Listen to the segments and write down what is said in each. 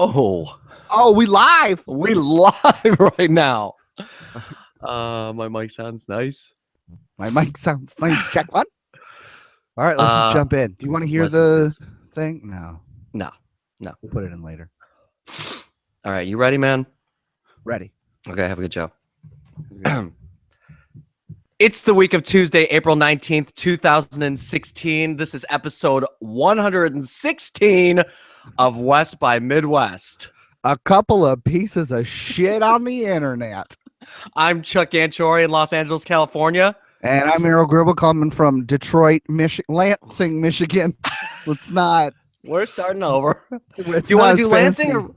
Oh, we live. We live right now. My mic sounds nice. My mic sounds nice. Check one. All right, let's just jump in. Do you want to hear the thing? No. We'll put it in later. All right, you ready, man? Ready. Okay, have a good show. It's the week of Tuesday, April 19th, 2016. This is episode 116 of West by Midwest. A couple of pieces of shit on the internet. I'm Chuck Ganchori in Los Angeles, California. And I'm Errol Gribble coming from Detroit, Lansing, Michigan. Let's not. We're starting over. Do you want to do Lansing? Or?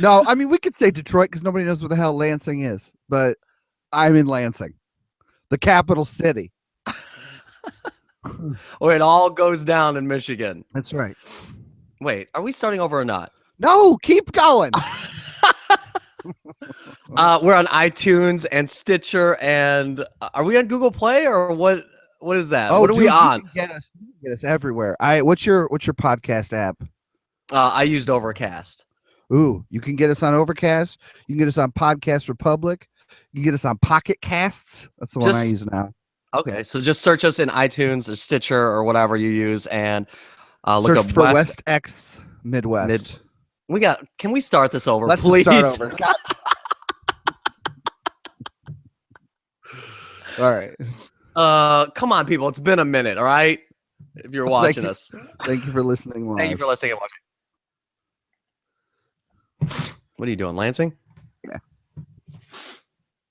No, I mean, we could say Detroit because nobody knows what the hell Lansing is. But I'm in Lansing, the capital city. Where it all goes down in Michigan. That's right. Wait, are we starting over or not? No, keep going. We're on iTunes and Stitcher, and are we on Google Play or what? What is that? What are we on? Get us everywhere. What's your podcast app? I used Overcast. Ooh, you can get us on Overcast. You can get us on Podcast Republic. You can get us on Pocket Casts. That's the one I use now. Okay, so just search us in iTunes or Stitcher or whatever you use, and look search up for West X Midwest. Can we start this over, Let's please? Start over. All right. Come on, people. It's been a minute, all right? If you're watching us. Thank you for listening live. Thank you for listening and watching. What are you doing, Lansing? Yeah.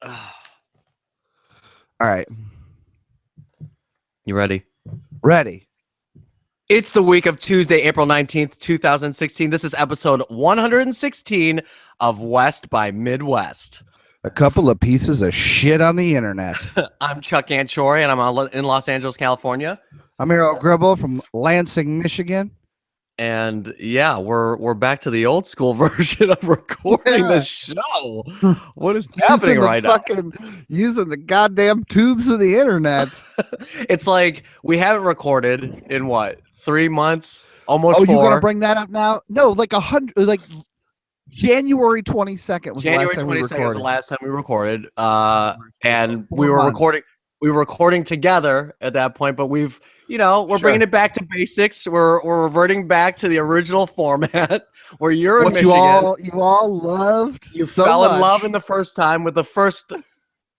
All right. You ready? Ready. It's the week of Tuesday, April 19th, 2016. This is episode 116 of West by Midwest. A couple of pieces of shit on the internet. I'm Chuck Ganchori, and I'm in Los Angeles, California. I'm Errol Gribble from Lansing, Michigan. And yeah, we're back to the old school version of recording the show. What is happening right now? Using the goddamn tubes of the internet. It's like we haven't recorded in what, 3 months? Almost 4. Oh, you want to bring that up now? No, like January 22nd was January the last time 22nd was the last time we recorded. And we were recording. We were recording together at that point, but we're bringing it back to basics. We're reverting back to the original format where you're in Michigan. You all loved. You fell in love in the first time with the first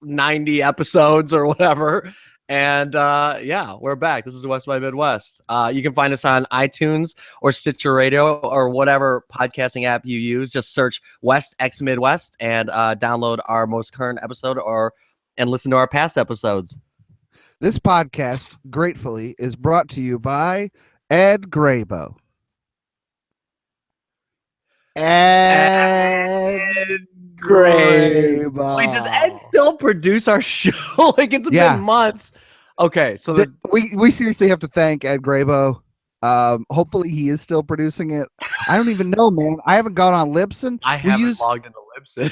90 episodes or whatever. And we're back. This is West by Midwest. You can find us on iTunes or Stitcher Radio or whatever podcasting app you use. Just search West X Midwest and download our most current episode and listen to our past episodes. This podcast, gratefully, is brought to you by Ed Grabo. Ed Grabo. Wait, does Ed still produce our show? Like, it's been months. Okay, so we seriously have to thank Ed Grabo. Hopefully he is still producing it. I don't even know, man. I haven't gone on Libsyn. I haven't logged into Libsyn.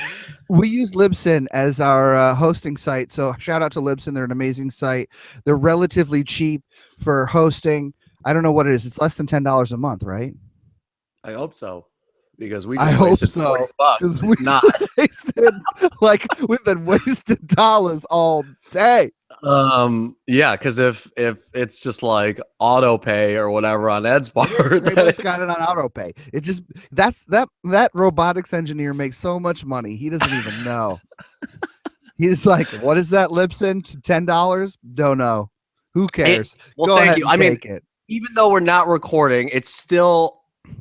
We use Libsyn as our hosting site. So shout out to Libsyn. They're an amazing site. They're relatively cheap for hosting. I don't know what it is. It's less than $10 a month, right? I hope so. Because we just wasted $40. We've been wasting dollars all day. Yeah, because if it's just like auto pay or whatever on Ed's part, it's got it on auto pay. It just that robotics engineer makes so much money he doesn't even know. He's like, what is that Libsyn? $10? Don't know. Who cares? Well, thank you. I mean, even though we're not recording, it's still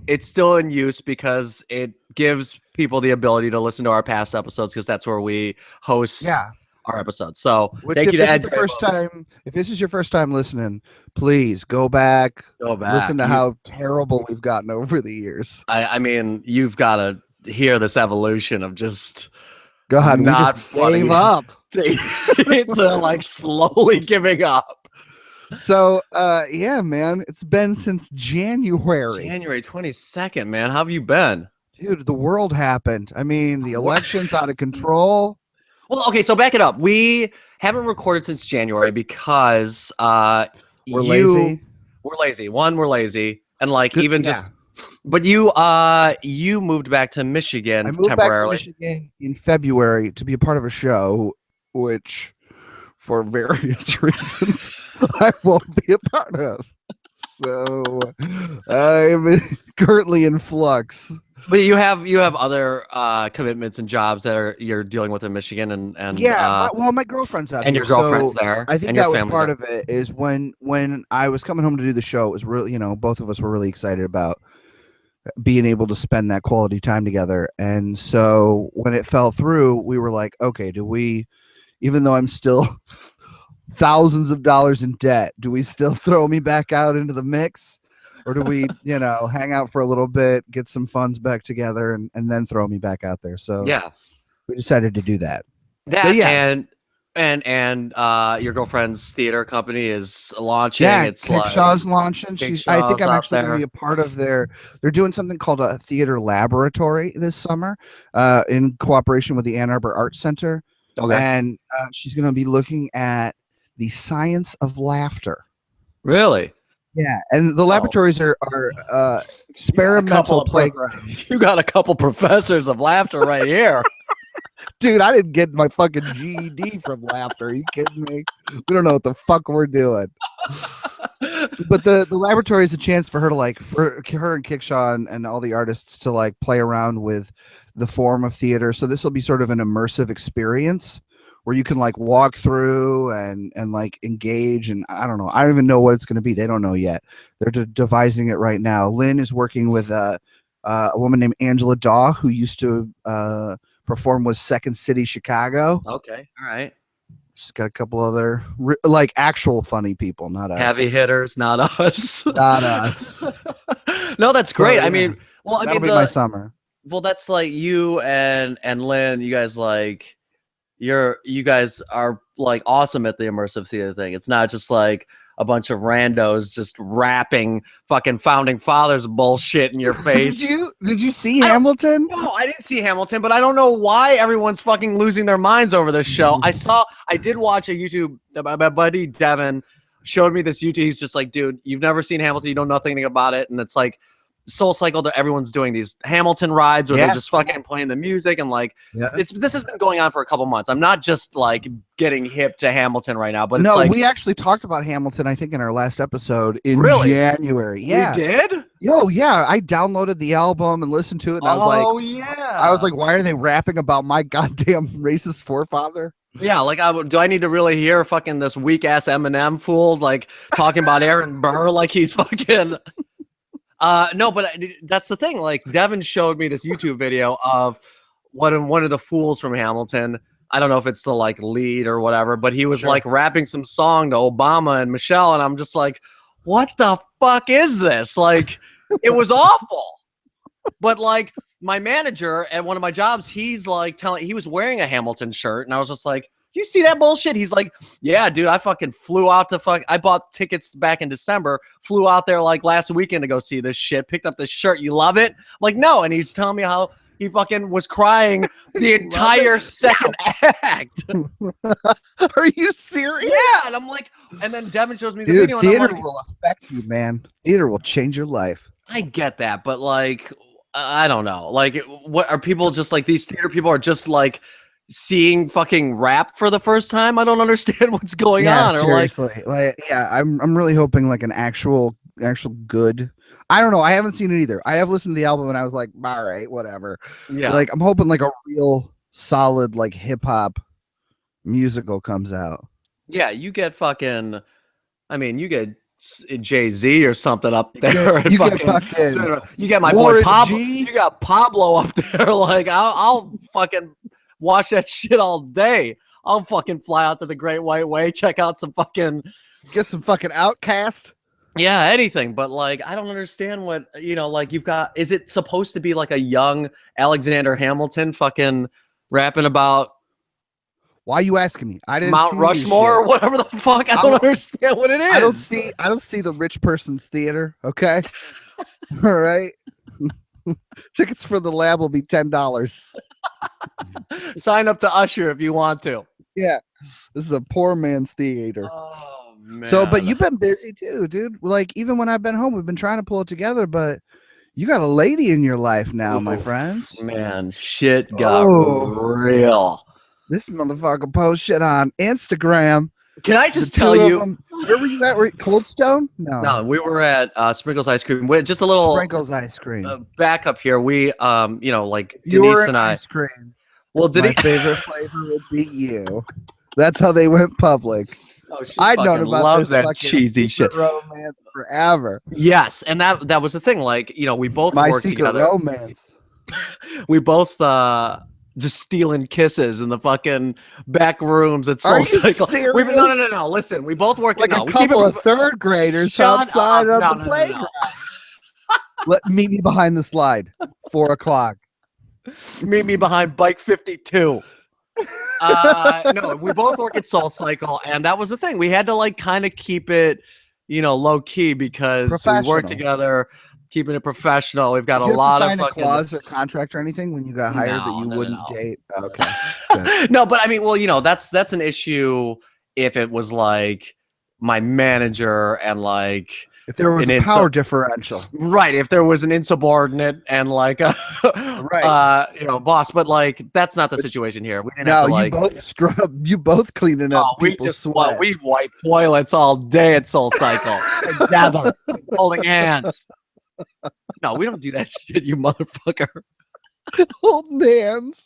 in use because it gives people the ability to listen to our past episodes because that's where we host our episodes. So thank you to Ed. If this is your first time listening, please go back. Listen to how terrible we've gotten over the years. I mean, you've got to hear this evolution of just God, not we just gave up. It's like slowly giving up. So, man, it's been since January 22nd, man. How have you been? Dude, the world happened. I mean, the election's out of control. Well, okay, so back it up. We haven't recorded since January because we're lazy. We're lazy. One, we're lazy. And like even just But you moved back to Michigan I moved back to temporarily. Michigan in February to be a part of a show, which, for various reasons, I won't be a part of. So I'm currently in flux. But you have other commitments and jobs that you're dealing with in Michigan, and Yeah, my girlfriend's out and here, your girlfriend's so there. I think and your that was family's part there. of it. Is when I was coming home to do the show, it was really, both of us were really excited about being able to spend that quality time together. And so when it fell through, we were like, okay, do we, even though I'm still thousands of dollars in debt, do we still throw me back out into the mix? Or do we, hang out for a little bit, get some funds back together, and then throw me back out there? So Yeah, we decided to do that. that yes. and your girlfriend's theater company is launching. Yeah, It's Kickshaw's launching. I think Kickshaw's I'm out actually going to be there. a part of they're doing something called a theater laboratory this summer, in cooperation with the Ann Arbor Arts Center. Okay, And she's going to be looking at the science of laughter. really? Yeah, and the laboratories are experimental playgrounds. You got a couple professors of laughter right here. Dude, I didn't get my fucking GED from laughter. Are you kidding me? We don't know what the fuck we're doing. But the laboratory is a chance for her to for her and Kickshaw and all the artists to play around with the form of theater. So this will be sort of an immersive experience where you can walk through and engage. And I don't know. I don't even know what it's going to be. They don't know yet. They're devising it right now. Lynn is working with a woman named Angela Daw, who used to perform with Second City Chicago. Okay, all right. She's got a couple other actual funny people, not us. Heavy hitters, not us. Not us. No, that's great. So, I mean, well, that'll be my summer. Well, that's you and Lynn. You guys you guys are awesome at the immersive theater thing. It's not just a bunch of randos just rapping fucking founding fathers bullshit in your face. Did you see Hamilton? No, I didn't see Hamilton, but I don't know why everyone's fucking losing their minds over this show. I did watch a YouTube. My buddy Devin showed me this YouTube. He's just like, dude, you've never seen Hamilton, you know nothing about it, and it's Soul Cycle that everyone's doing these Hamilton rides where they're just fucking playing the music and this has been going on for a couple months. I'm not just getting hip to Hamilton right now, but no, we actually talked about Hamilton, I think, in our last episode in January. Yeah, we did. Yeah, I downloaded the album and listened to it, and I was like, why are they rapping about my goddamn racist forefather? Yeah, do I need to really hear fucking this weak ass Eminem fool talking about Aaron Burr he's fucking. No, but that's the thing. Devin showed me this YouTube video of one of the fools from Hamilton. I don't know if it's the lead or whatever, but he was rapping some song to Obama and Michelle, and I'm just like, what the fuck is this? It was awful. But my manager at one of my jobs, he's he was wearing a Hamilton shirt, and I was just like, you see that bullshit? He's like, yeah, dude, I fucking flew out to I bought tickets back in December, flew out there last weekend to go see this shit, picked up this shirt. You love it? No. And he's telling me how he fucking was crying the entire second act. Are you serious? Yeah. And I'm like, and then Devin shows me the dude, video. Theater will affect you, man. Theater will change your life. I get that, but I don't know. What are people just these theater people are just seeing fucking rap for the first time? I don't understand what's going on. Seriously. I'm really hoping an actual good. I don't know. I haven't seen it either. I have listened to the album and I was like, all right, whatever. Yeah. I'm hoping a real solid hip hop musical comes out. Yeah, you get fucking. I mean, you get Jay-Z or something up there. You get my boy Pablo. You got Pablo up there. I'll fucking watch that shit all day. I'll fucking fly out to the Great White Way, check out some fucking, get some fucking Outcast. Yeah, anything. But I don't understand what you've got. Is it supposed to be a young Alexander Hamilton fucking rapping about? Why are you asking me? I didn't Mount see Rushmore or whatever the fuck. I don't understand what it is. I don't see the rich person's theater. Okay. All right. Tickets for the lab will be $10. Sign up to Usher if you want to. Yeah. This is a poor man's theater. Oh man. So, but you've been busy too, dude. Even when I've been home, we've been trying to pull it together, but You got a lady in your life now, my Oof, friends. Man, shit got Oh. real. This motherfucker post shit on Instagram. Can I The just two tell of you? them. Where were you at? Cold Stone? No. No, we were at Sprinkles Ice Cream. Just a little Sprinkles ice cream. back up here. We, like If you were Denise in and I. ice cream, Well, my favorite flavor would be you. That's how they went public. Oh, she I'd known fucking about loves this that fucking cheesy shit. secret romance forever. Yes, and that was the thing. Like, we both My worked secret together. romance. We both just stealing kisses in the fucking back rooms at Are Soul you Cycle. serious? No. Listen, we both work Like no, a we keep couple it of third graders Shut outside up. of No, the playground. Meet me behind the slide. 4 o'clock. Meet me behind Bike 52. No, we both work at Soul Cycle, and that was the thing. We had to like kind of keep it, low key because we Professional. work together, keeping it professional. We've got Did a you have lot to of sign a fucking clause or contract or anything when you got hired that you No, wouldn't no. date? Okay. Good. No, but I mean, well, that's an issue if it was like my manager and like If there was a power differential. right, if there was an insubordinate and like a boss, but like that's not the situation here. We didn't have to like you both scrub. You both cleaning up we people's just sweat. we wipe toilets all day at Soul Cycle together, holding hands. No, we don't do that shit, you motherfucker. Holding hands.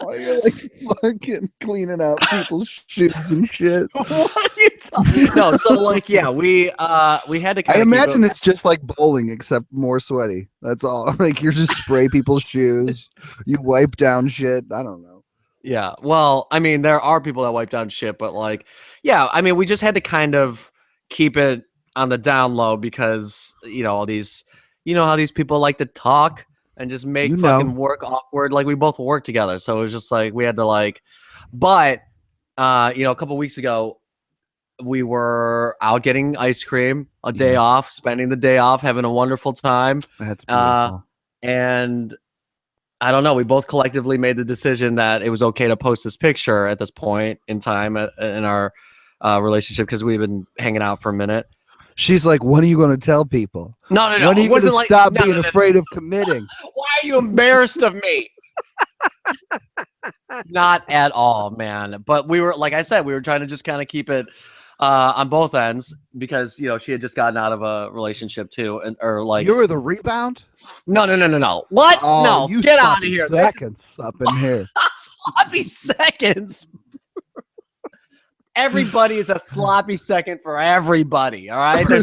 While you're like fucking cleaning out people's shoes and shit. What are you talking? No, so like we had to. I imagine it's just like bowling except more sweaty. That's all. Like you're just spray people's shoes. You wipe down shit. I don't know. Yeah. Well, I mean, there are people that wipe down shit, but like, yeah, I mean, we just had to kind of keep it on the down low because all these, how these people like to talk and just make fucking work awkward. Like we both work together, so it was just like we had to like. But a couple weeks ago, we were out getting ice cream, a day off, spending the day off, having a wonderful time. That's beautiful. And I don't know. We both collectively made the decision that it was okay to post this picture at this point in time in our relationship because we've been hanging out for a minute. She's like, when are you going to tell people? No. When are you going to stop being afraid of committing? Why are you embarrassed of me? Not at all, man. But we were, like I said, we were trying to just kind of keep it on both ends because she had just gotten out of a relationship too, or like you were the rebound. No. What? Oh, no, you get out of here. Seconds up in here. Sloppy seconds. Everybody is a sloppy second for everybody. All right. You're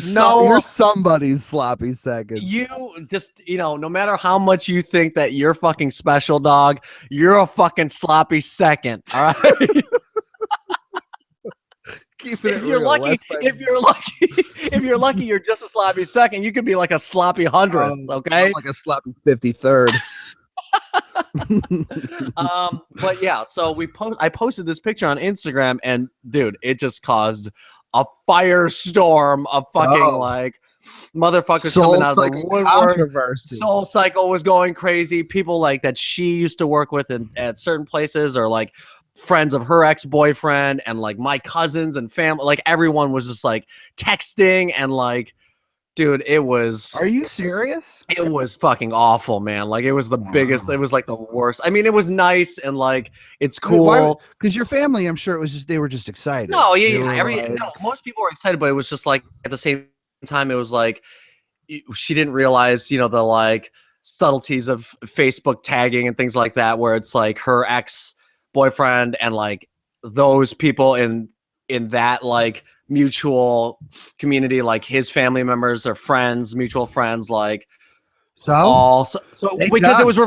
somebody's sloppy second. You just, no matter how much you think that you're fucking special, dog, you're a fucking sloppy second. All right. If you're lucky, you're just a sloppy second. You could be like a sloppy 100th. Okay. Like a sloppy 53rd. But yeah, so I posted this picture on Instagram, and dude, it just caused a firestorm of fucking like motherfuckers coming out of the woodwork. Soul Cycle was going crazy. People like that she used to work with at certain places, or like friends of her ex-boyfriend, and like my cousins and family. Like everyone was just like texting and like. Dude, it was. Are you serious? It was fucking awful, man. Like it was the biggest. It was like the worst. I mean, it was nice and like it's cool. Because your family, I'm sure it was just they were just excited. No, most people were excited, but it was just like at the same time, it was like she didn't realize, the like subtleties of Facebook tagging and things like that, where it's like her ex-boyfriend and like those people in that like mutual community, like his family members or friends, mutual friends, like so because it was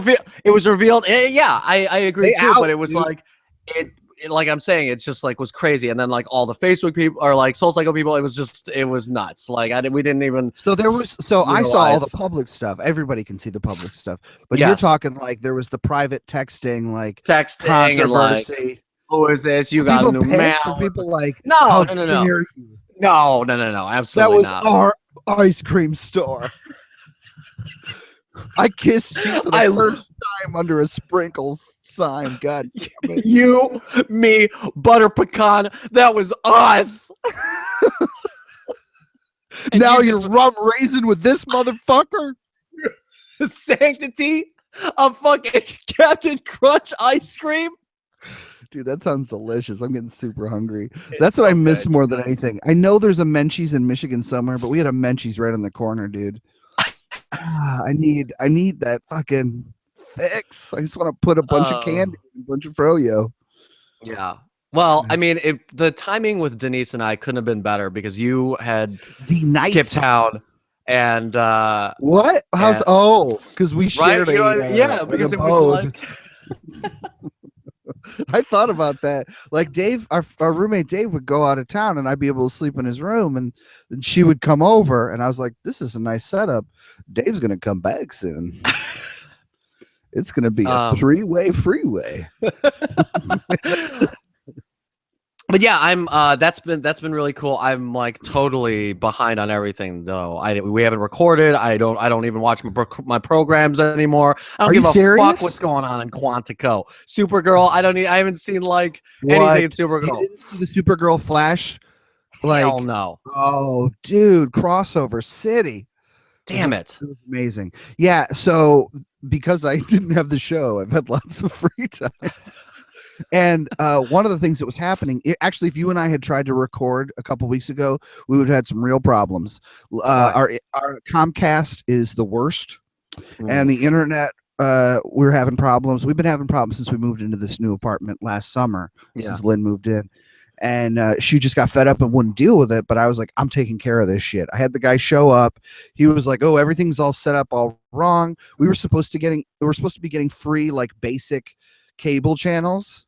revealed. Yeah, I agree too, but it was like it like I'm saying, it's just like was crazy, and then like all the Facebook people or like Soul Cycle people, it was nuts. Like we didn't even. So there was I saw all the public stuff. Everybody can see the public stuff, but you're talking like there was the private texting, like controversy. And like, who is this? You got a new mail. People like no, absolutely not. That was our ice cream store. I kissed you for the first time under a Sprinkles sign. God damn it. You, me, butter pecan. That was us. Now you're rum raisin with this motherfucker. The sanctity of fucking Captain Crunch ice cream. Dude, that sounds delicious. I'm getting super hungry. It's That's what so I miss good. more than anything. I know there's a Menchie's in Michigan somewhere, but we had a Menchie's right on the corner, dude. I need that fucking fix. I just want to put a bunch of candy, a bunch of froyo. Yeah. Well, I mean, the timing with Denise and I couldn't have been better because you had The nice skipped town and What? How's and- because we right? shared You know what I a mean? Yeah, an because it was abode. like I thought about that. Like Dave, our roommate Dave would go out of town, and I'd be able to sleep in his room, and she would come over, and I was like, "This is a nice setup. Dave's gonna come back soon. It's gonna be a three-way freeway." But yeah, I'm that's been really cool. I'm like totally behind on everything though. We haven't recorded. I don't even watch my programs anymore. I don't Are give you a serious? fuck what's going on in Quantico. Supergirl, I haven't seen like anything What? in Supergirl. You didn't see the Supergirl Flash? Hell no. Oh, dude, crossover city. Damn it. It was amazing. Yeah, so because I didn't have the show, I've had lots of free time. And one of the things that was happening, actually, if you and I had tried to record a couple weeks ago, we would have had some real problems. Our Comcast is the worst, and the internet, we're having problems. We've been having problems since we moved into this new apartment last summer, since Lynn moved in. And she just got fed up and wouldn't deal with it. But I was like, I'm taking care of this shit. I had the guy show up. He was like, oh, everything's all set up all wrong. We were supposed to be getting free, like, basic cable channels,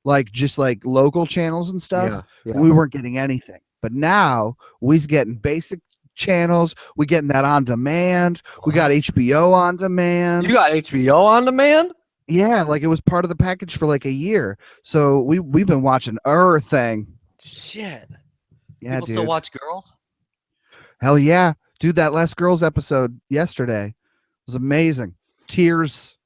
like just like local channels and stuff. We weren't getting anything. But now we's getting basic channels. We getting that on demand. We got HBO on demand. You got HBO on demand? Yeah, like it was part of the package for like a year. So we've been watching everything. Shit. Yeah, People dude. still watch Girls? Hell yeah. Dude, that last Girls episode yesterday was amazing. Tears.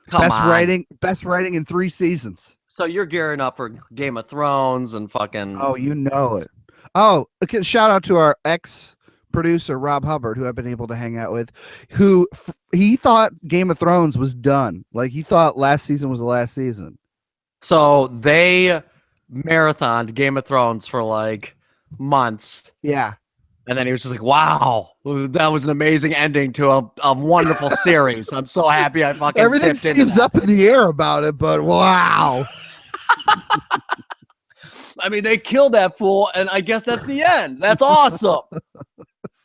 Best writing in 3 seasons. So you're gearing up for Game of Thrones and fucking. Oh, you know it. Oh, okay, shout out to our ex-producer Rob Hubbard, who I've been able to hang out with, who he thought Game of Thrones was done. Like he thought last season was the last season. So they marathoned Game of Thrones for like months. Yeah. And then he was just like, wow, that was an amazing ending to a wonderful series. I'm so happy I fucking everything dipped into seems that. up in the air about it, but wow. I mean, they killed that fool, and I guess that's the end. That's awesome.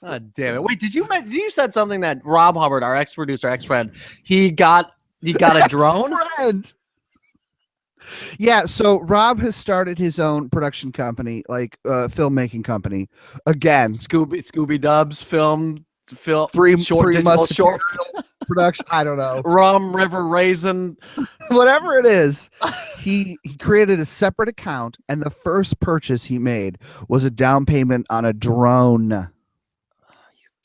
God damn it. Wait, did you said something that Rob Hubbard, our ex-producer, ex-friend, he got a drone? Friend. Yeah, so Rob has started his own production company, like filmmaking company. Again, Scooby Dubs film three digital Musketeers shorts, production. I don't know. Rum River Raisin, Whatever it is, he created a separate account, and the first purchase he made was a down payment on a drone.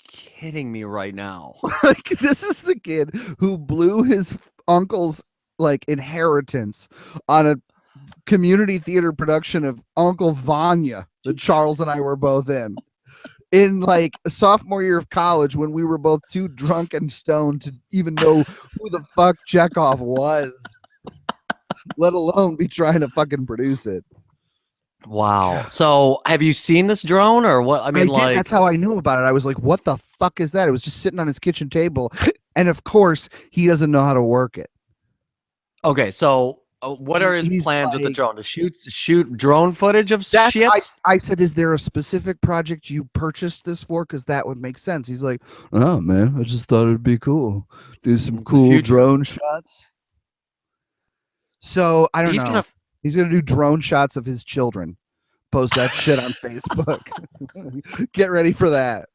kidding me right now? Like this is the kid who blew his uncle's like inheritance on a community theater production of Uncle Vanya that Charles and I were both in like a sophomore year of college, when we were both too drunk and stoned to even know who the fuck Chekhov was, let alone be trying to fucking produce it. Wow. So have you seen this drone or what? I mean, like, that's how I knew about it. I was like, what the fuck is that? It was just sitting on his kitchen table. And of course he doesn't know how to work it. okay. So what are his He's plans with the like- drone? To shoot drone footage of That's, shit? I said, is there a specific project you purchased this for? Because that would make sense. He's like, oh man, I just thought it'd be cool. Do some It's the cool future. drone shots. So I don't He's know. gonna He's gonna do drone shots of his children. Post that shit on Facebook. Get ready for that.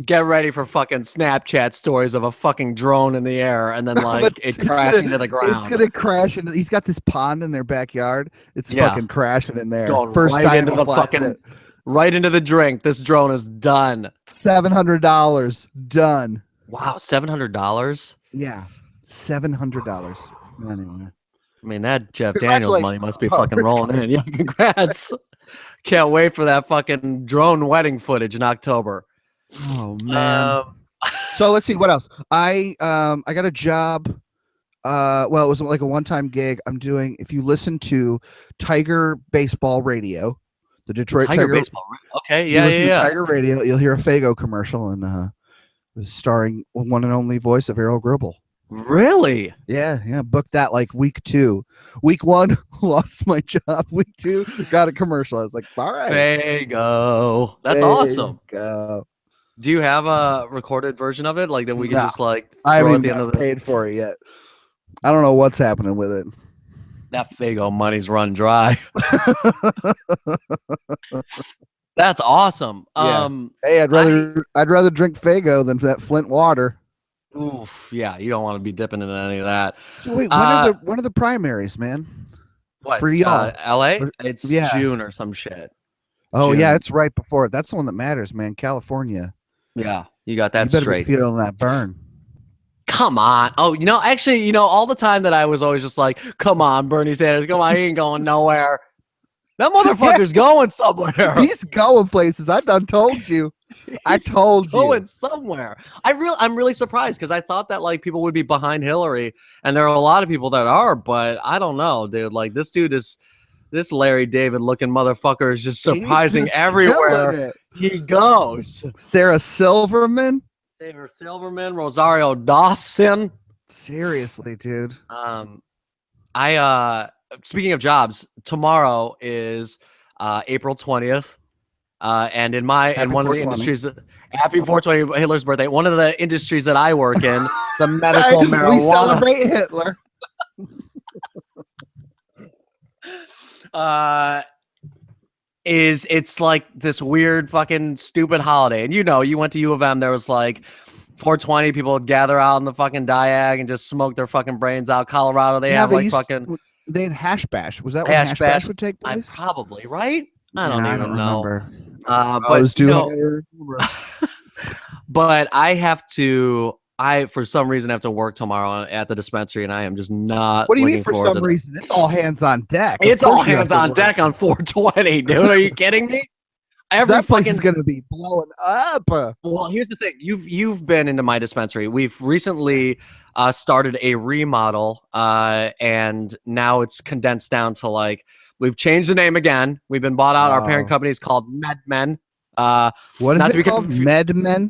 get ready for fucking Snapchat stories of a fucking drone in the air and then like But it it's crashing gonna- to the ground. It's gonna crash into. He's got this pond in their backyard. It's Yeah. fucking crashing in there. Going First right time into he the flies fucking it. right into the drink. This drone is done. $700 done. Wow, $700. Yeah, $700. Anyway, I mean, that Jeff Daniels money must be fucking Congratulations. rolling in. Yeah, congrats. Can't wait for that fucking drone wedding footage in October. oh man, So let's see what else. I got a job. Well, it was like a one-time gig. I'm doing. If you listen to Tiger Baseball Radio, the Detroit Tiger Tiger. baseball. Okay, You yeah, listen yeah, to yeah. Tiger Radio, you'll hear a Fago commercial and starring one and only voice of Errol Gribble. Really? Yeah. Booked that like week 2. Week 1, lost my job. Week 2, got a commercial. I was like, all right. Fago. That's there awesome. you go. Do you have a recorded version of it, like that we can No. just like I throw haven't at the even end of got the paid for it yet. I don't know what's happening with it. that Fago money's run dry. That's awesome. Yeah. Hey, I'd rather drink Fago than that Flint water. Oof, yeah, you don't want to be dipping into any of that. So wait, when are the primaries, man? What For y'all? LA? For- It's yeah. June or some shit. Oh June. yeah, it's right before. That's the one that matters, man. California. Yeah, you got that You better straight. be feeling that burn. Come on. Oh, actually, all the time that I was always just like, come on, Bernie Sanders, come on, he ain't going nowhere. That motherfucker's going somewhere. He's going places. I done told you. I told you. Going somewhere. I'm really surprised because I thought that like people would be behind Hillary, and there are a lot of people that are, but I don't know, dude. Like this Larry David looking motherfucker is just surprising He's just everywhere killing it. he goes. Sarah Silverman. Saber Silverman, Rosario Dawson. Seriously, dude. Speaking of jobs, tomorrow is April 20th. And in one of the 420. industries that happy 420 Hitler's birthday, one of the industries that I work in, the medical marijuana. We celebrate Hitler. It's like this weird fucking stupid holiday. And you went to U of M, there was like 420 people would gather out in the fucking diag and just smoke their fucking brains out. Colorado, they have they had Hash Bash. Was that when Hash Hash Bash Bash would take place? probably, right? I Yeah, don't even know. remember. But but I for some reason have to work tomorrow at the dispensary, and I am just not. What do you mean for looking forward some to reason? It's all hands on deck. Of It's all course you have hands to on work. deck on 420, dude. Are you kidding me? That place is going to be blowing up. Well, here's the thing. You've been into my dispensary. We've recently started a remodel, and now it's condensed down to like we've changed the name again. We've been bought out. Our parent company is called MedMen. What is it called? MedMen?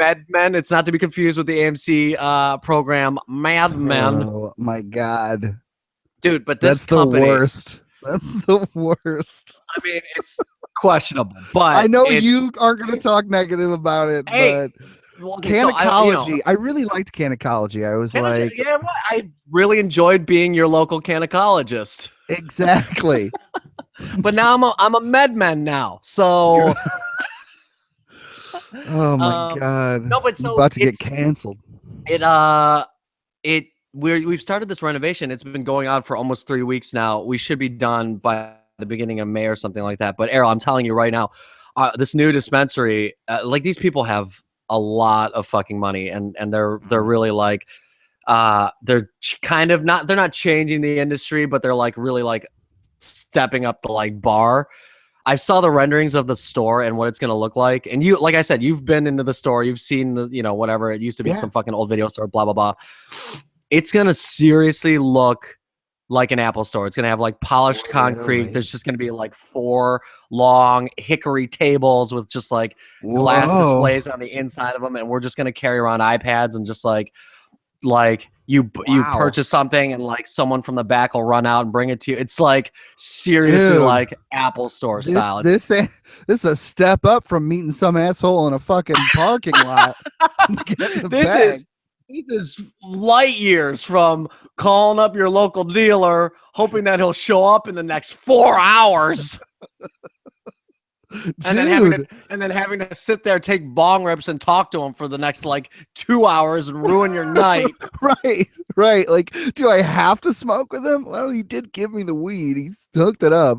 MedMen. It's not to be confused with the AMC program Mad Men. Oh my god, dude! But this that's company, the worst. That's the worst. I mean, it's questionable, but I know you aren't going to talk negative about it, Hey, but okay, so Canacology. I really liked Canacology. I was like, yeah, well, I really enjoyed being your local canacologist. exactly. But now I'm a MedMen now, so. Oh my god! No, but I'm about to get canceled. We've started this renovation. It's been going on for almost 3 weeks now. We should be done by the beginning of May or something like that. But Errol, I'm telling you right now, this new dispensary, like these people have a lot of fucking money, and they're really like, they're kind of not. They're not changing the industry, but they're like really like stepping up the like bar. I saw the renderings of the store and what it's gonna look like, and you, like I said, you've been into the store, you've seen the whatever it used to be, some fucking old video store, blah blah blah. It's gonna seriously look like an Apple store. It's gonna have like polished concrete. There's just gonna be like 4 long hickory tables with just like glass displays on the inside of them, and we're just gonna carry around iPads and just like you purchase something and like someone from the back will run out and bring it to you. It's like seriously like Apple store style. This is a step up from meeting some asshole in a fucking parking lot. This is light years from calling up your local dealer, hoping that he'll show up in the next 4 hours. And then having to sit there, take bong rips, and talk to him for the next like 2 hours and ruin your night. Right. Like, do I have to smoke with him? Well, he did give me the weed. He's hooked it up.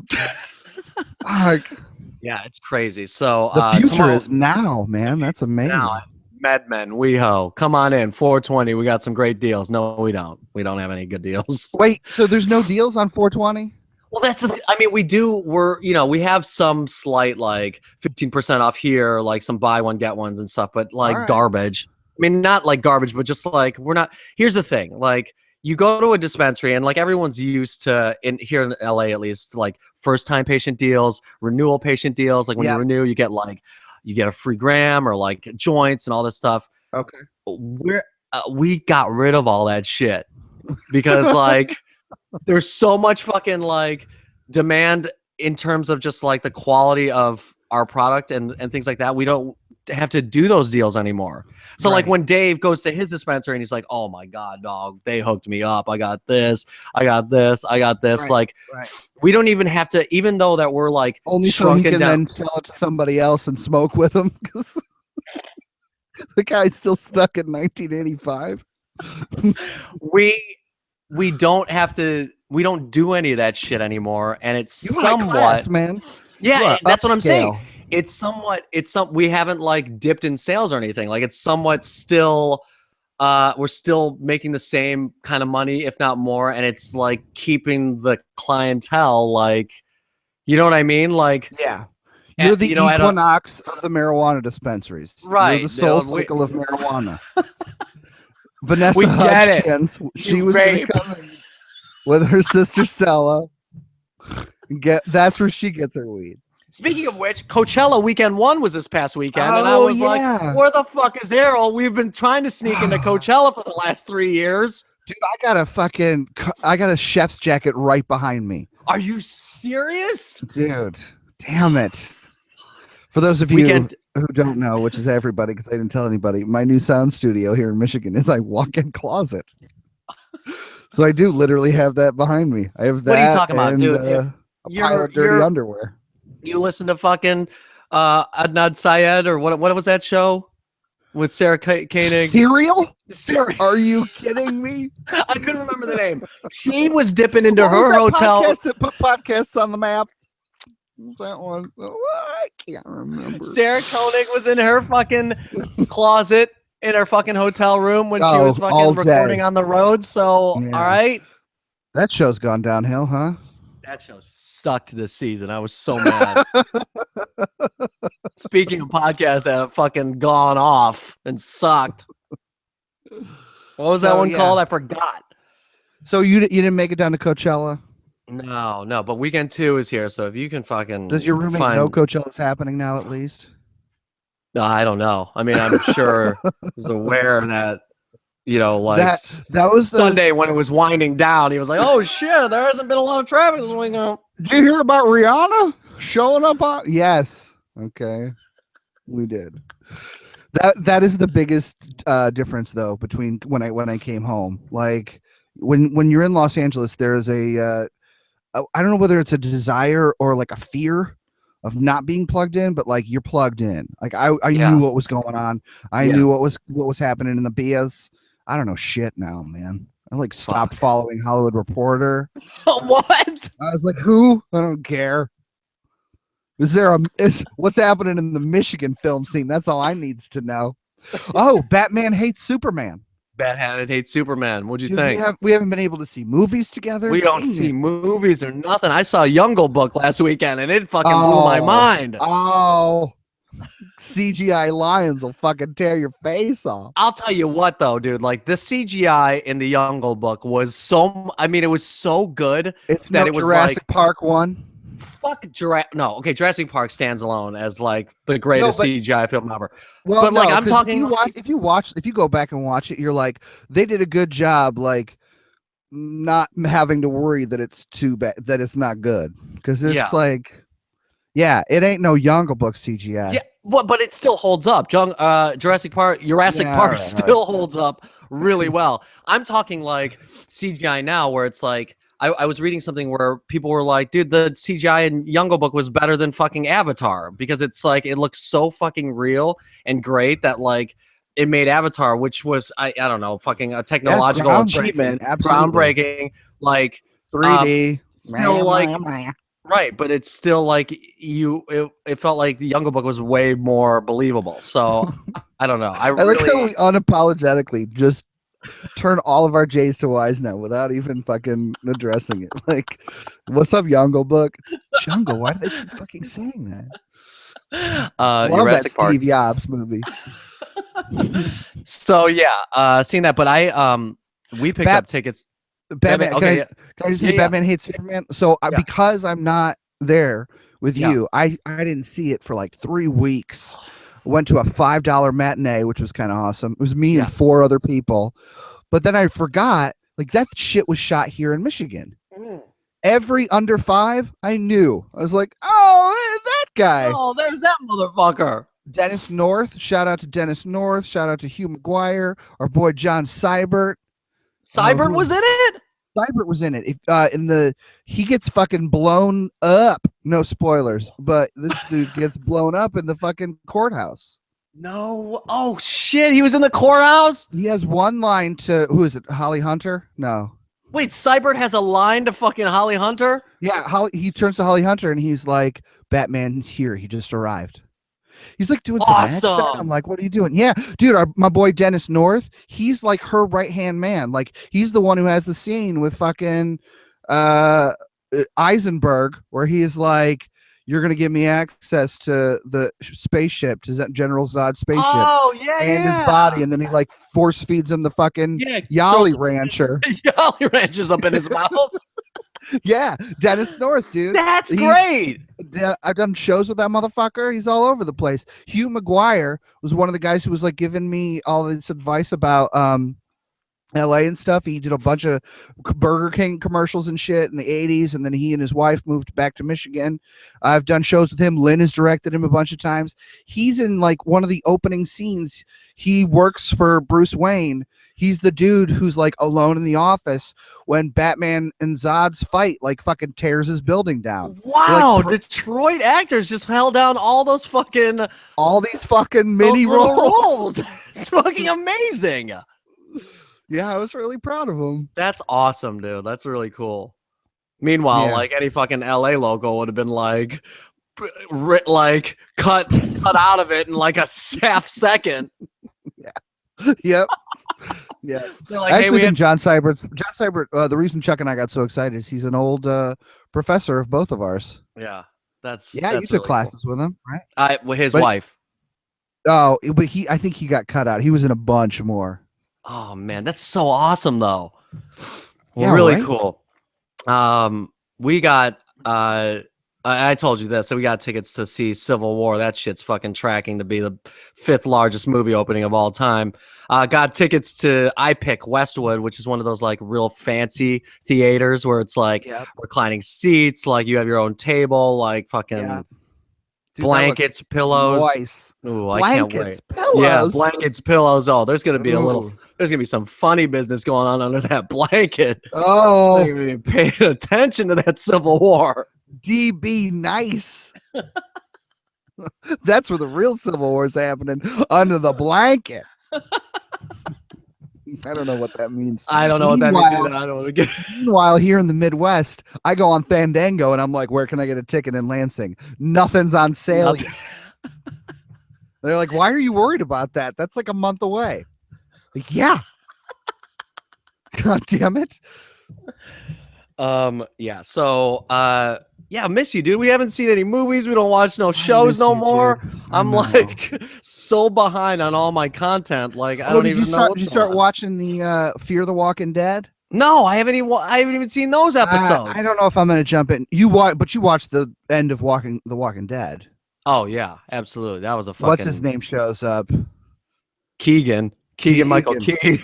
Yeah, it's crazy. So the future is now, man. That's amazing. Now, MedMen, WeHo, come on in. 420. We got some great deals. No, we don't. We don't have any good deals. Wait, so there's no deals on 420? Well, I mean, we have some slight like 15% off here, like some buy one, get ones and stuff, but like garbage. mean, not like garbage, but just like we're not. Here's the thing: like you go to a dispensary, and like everyone's used to in here in LA at least, like first time patient deals, renewal patient deals. Like when you Yeah. renew, you get a free gram or like joints and all this stuff. Okay. We got rid of all that shit because like there's so much fucking like demand in terms of just like the quality of our product and things like that. We don't have to do those deals anymore. So like Right. when Dave goes to his dispensary and he's like, "Oh my god, dog, they hooked me up. I got this. I got this. I got this." Right. Like Right. we don't even have to, even though that we're like Only so he shrunken can down. then sell it to somebody else and smoke with them because the guy's still stuck in 1985. We don't have to. We don't do any of that shit anymore, and it's You high somewhat class, man. yeah. You are That's what I'm saying. upscale. It's somewhat. We haven't like dipped in sales or anything. Like it's somewhat still. We're still making the same kind of money, if not more, and it's like keeping the clientele. Like, you know what I mean? Like, Yeah. You're the you know, equinox of the marijuana dispensaries. Right. You're the soul No, we- cycle of marijuana. Vanessa We get it. Hudgens, she You was going rape. to come in with her sister Stella. That's where she gets her weed. Speaking of which, Coachella weekend 1 was this past weekend, and I Oh, was yeah. like, "Where the fuck is Errol? We've been trying to sneak into Coachella for the last 3 years." Dude, I got a chef's jacket right behind me. Are you serious? Dude, damn it. For those of you who don't know, which is everybody, because I didn't tell anybody, my new sound studio here in Michigan is a walk-in closet. So I do literally have that behind me. I have that. What are you talking about, and, dude? a pile of dirty underwear. You listen to fucking Adnan Syed or what was that show with Sarah Koenig? Cereal? Cereal. Are you kidding me? I couldn't remember the name. She was dipping into What her was that hotel. podcast that put podcasts on the map? What was that one? Oh, I can't remember. Sarah Koenig was in her fucking closet in her fucking hotel room when she was all fucking day. recording on the road. So, Yeah. all right. That show's gone downhill, huh? That show sucked this season. I was so mad. Speaking of podcasts that have fucking gone off and sucked. What was that one called? I forgot. So you didn't make it down to Coachella? No, but weekend 2 is here. So if you can fucking Does your roommate know Coachella's happening now at least? No, I don't know. I mean, I'm sure he's aware that, you know, like that was Sunday when it was winding down. He was like, "Oh shit, there hasn't been a lot of traffic going on." Did you hear about Rihanna showing up on? Yes. Okay. We did. That is the biggest difference though between when I came home. Like when you're in Los Angeles, there's I don't know whether it's a desire or like a fear of not being plugged in, but like you're plugged in. Like I knew what was going on. I knew what was happening in the Bias. I don't know shit now, man. I like stopped following Hollywood Reporter. What? I was like, who? I don't care. What's happening in the Michigan film scene? That's all I needs to know. Oh, Batman hates Superman. Batman hates Superman. What'd you Dude, think? We haven't been able to see movies together. We don't see movies or nothing. I saw Jungle Book last weekend and it fucking blew my mind. Oh, CGI lions will fucking tear your face off. I'll tell you what though, dude, like the CGI in the Jungle Book was it was so good. It's that it was Jurassic Park 1. Fuck Jurassic. No, okay, Jurassic Park stands alone as like the greatest CGI film ever. Well, but like I'm talking, if you go back and watch it, you're like, they did a good job, like not having to worry that it's too bad, that it's not good, because it's like, it ain't no Jungle Book CGI. Yeah, but it still holds up. Jurassic Park still holds up really well. I'm talking like CGI now, where it's like. I was reading something where people were like, dude, the CGI in Jungle Book was better than fucking Avatar because it's like it looks so fucking real and great that like it made Avatar, which was I don't know, fucking a technological achievement, groundbreaking, like 3D, still like right, but it's still like it felt like the Jungle Book was way more believable. So I don't know. I like how we unapologetically just turn all of our J's to Y's now without even fucking addressing it. Like, what's up, Jungle Book? It's Jungle. Why do they keep fucking saying that? Love Jurassic that Park. Steve Jobs movie. So yeah, seeing that, but we picked up tickets. Batman. Okay, yeah. Can I just say Batman hates Superman? So Yeah. because I'm not there with Yeah. you, I didn't see it for like 3 weeks. Went to a $5 matinee, which was kind of awesome. It was me Yeah. and 4 other people. But then I forgot, like that shit was shot here in Michigan. Every under 5, I knew. I was like, oh, that guy. Oh, there's that motherfucker. Dennis North. Shout out to Dennis North. Shout out to Hugh McGuire. Our boy John Seibert. Seibert was in it? Seibert was in it. If he gets fucking blown up. No spoilers, but this dude gets blown up in the fucking courthouse. No. Oh shit, he was in the courthouse? He has one line to who is it? Holly Hunter? No. Wait, Seibert has a line to fucking Holly Hunter? Yeah, he turns to Holly Hunter and he's like, Batman's here. He just arrived. He's like doing some accent. I'm like, what are you doing? Yeah, dude, my boy Dennis North, he's like her right-hand man. Like, he's the one who has the scene with fucking Eisenberg where he's like, you're going to give me access to the spaceship, to General Zod's spaceship. Oh, yeah, and his body, and then he like force feeds him the fucking Yali Rancher. Yali Rancher's up in his mouth. Yeah, Dennis North, dude. That's great. I've done shows with that motherfucker. He's all over the place. Hugh McGuire was one of the guys who was like giving me all this advice about LA and stuff. He did a bunch of Burger King commercials and shit in the 80s, and then he and his wife moved back to Michigan. I've done shows with him. Lynn has directed him a bunch of times. He's in like one of the opening scenes. He works for Bruce Wayne. He's the dude who's like alone in the office when Batman and Zod's fight, like fucking tears his building down. Wow, like, Detroit actors just held down all these fucking mini roles. It's fucking amazing. Yeah, I was really proud of him. That's awesome, dude. That's really cool. Meanwhile, like any fucking LA logo would have been like cut out of it in like a half second. Yeah. Yep. Yeah. Like, I actually think John Seibert, the reason Chuck and I got so excited is he's an old professor of both of ours. Yeah. That's you took really classes with him, right? His wife. Oh, but I think he got cut out. He was in a bunch more. Oh man, that's so awesome though. Yeah, really right? cool. We got I told you this, so we got tickets to see Civil War. That shit's fucking tracking to be the 5th largest movie opening of all time. Got tickets to iPic Westwood, which is one of those like real fancy theaters where it's like reclining seats, like you have your own table, like fucking Dude, blankets, pillows. Nice. Ooh, blankets, I can't wait. Pillows. Yeah, blankets, pillows. Oh, there's gonna be there's gonna be some funny business going on under that blanket. Oh, I'm gonna be paying attention to that Civil War. DB nice. That's where the real Civil War is happening, under the blanket. I don't know what that means. I don't know what that means either. I don't want to get. Meanwhile, here in the Midwest, I go on Fandango and I'm like, where can I get a ticket in Lansing? Nothing's on sale yet. They're like, why are you worried about that? That's like a month away. Like, yeah. God damn it. Yeah. So, I miss you, dude. We haven't seen any movies. We don't watch no shows no more. I'm like so behind on all my content. Like, I don't even know. Did you start watching the Fear the Walking Dead? No, I haven't even seen those episodes. I don't know if I'm going to jump in. But you watched the end of The Walking Dead. Oh yeah, absolutely. That was a fucking. What's his name shows up? Keegan Michael Key.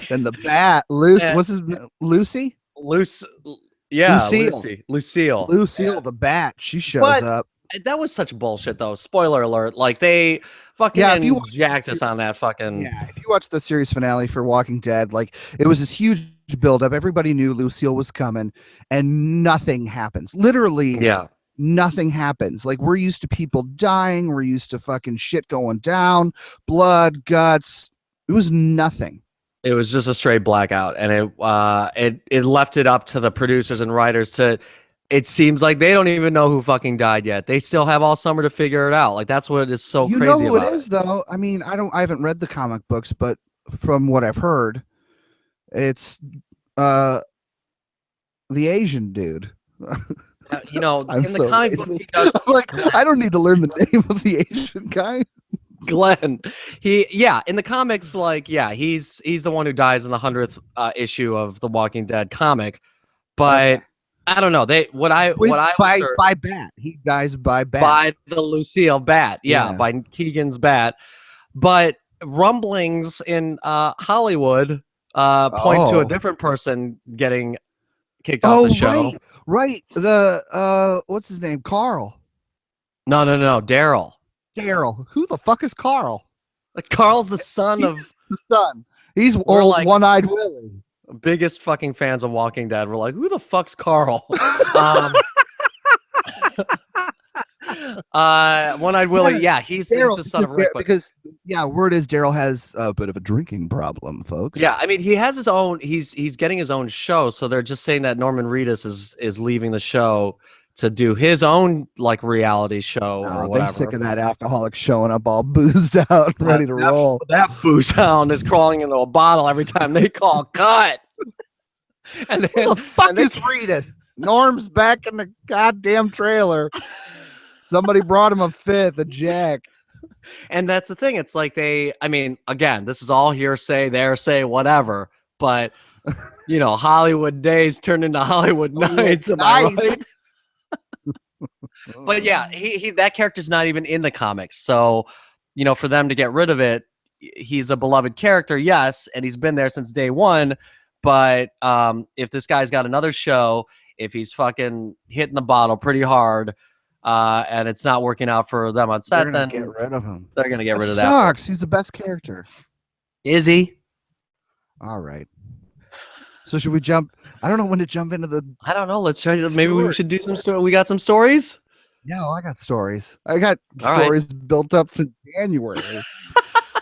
And the bat, what's his Lucy? Lucille, the bat. She shows up. That was such bullshit, though. Spoiler alert! Like they fucking jacked us on that fucking. Yeah, if you watch the series finale for Walking Dead, like it was this huge buildup. Everybody knew Lucille was coming, and nothing happens. Literally, nothing happens. Like we're used to people dying. We're used to fucking shit going down, blood, guts. It was nothing. It was just a straight blackout, and it left it up to the producers and writers to. It seems like they don't even know who fucking died yet. They still have all summer to figure it out. Like that's what is so crazy about it. You know who it is, though. I mean, I haven't read the comic books, but from what I've heard, it's the Asian dude. In the comic books, I'm like, I don't need to learn the name of the Asian guy. Glenn. In the comics, like, he's the one who dies in the 100th issue of the Walking Dead comic. But Okay. I don't know. By bat. He dies by bat. By the Lucille bat. Yeah. By Keegan's bat. But rumblings in Hollywood point to a different person getting kicked off the show. Right. The what's his name? Carl. No, Daryl. Daryl. Who the fuck is Carl? Carl's the son of the son. He's We're old like- one-eyed Willie. biggest fucking fans of Walking Dead. We're like, who the fuck's Carl? One-eyed Willie. Yeah, he's the son of Rick. Because word is Daryl has a bit of a drinking problem, folks. Yeah, I mean, he has his own. He's getting his own show, so they're just saying that Norman Reedus is leaving the show to do his own like reality show or whatever. They're sick of that alcoholic showing up all boozed out, and ready to roll. That booze hound is crawling into a bottle every time they call cut. And then, Who the fuck is Reedus? Norm's back in the goddamn trailer. Somebody brought him a fifth, a Jack. And that's the thing. It's like again, this is all hearsay, whatever. But, Hollywood days turned into Hollywood nights. Am I right? But yeah, he that character's not even in the comics. So, for them to get rid of it, he's a beloved character, yes, and he's been there since day one. But if this guy's got another show, if he's fucking hitting the bottle pretty hard, and it's not working out for them on set, then get rid of him. They're gonna get rid of that. Sucks. He's the best character. Is he? All right. So should we jump? I don't know when to jump into the. I don't know. Let's try. Maybe we should do some story. We got some stories. No, I got stories. I got stories built up for January.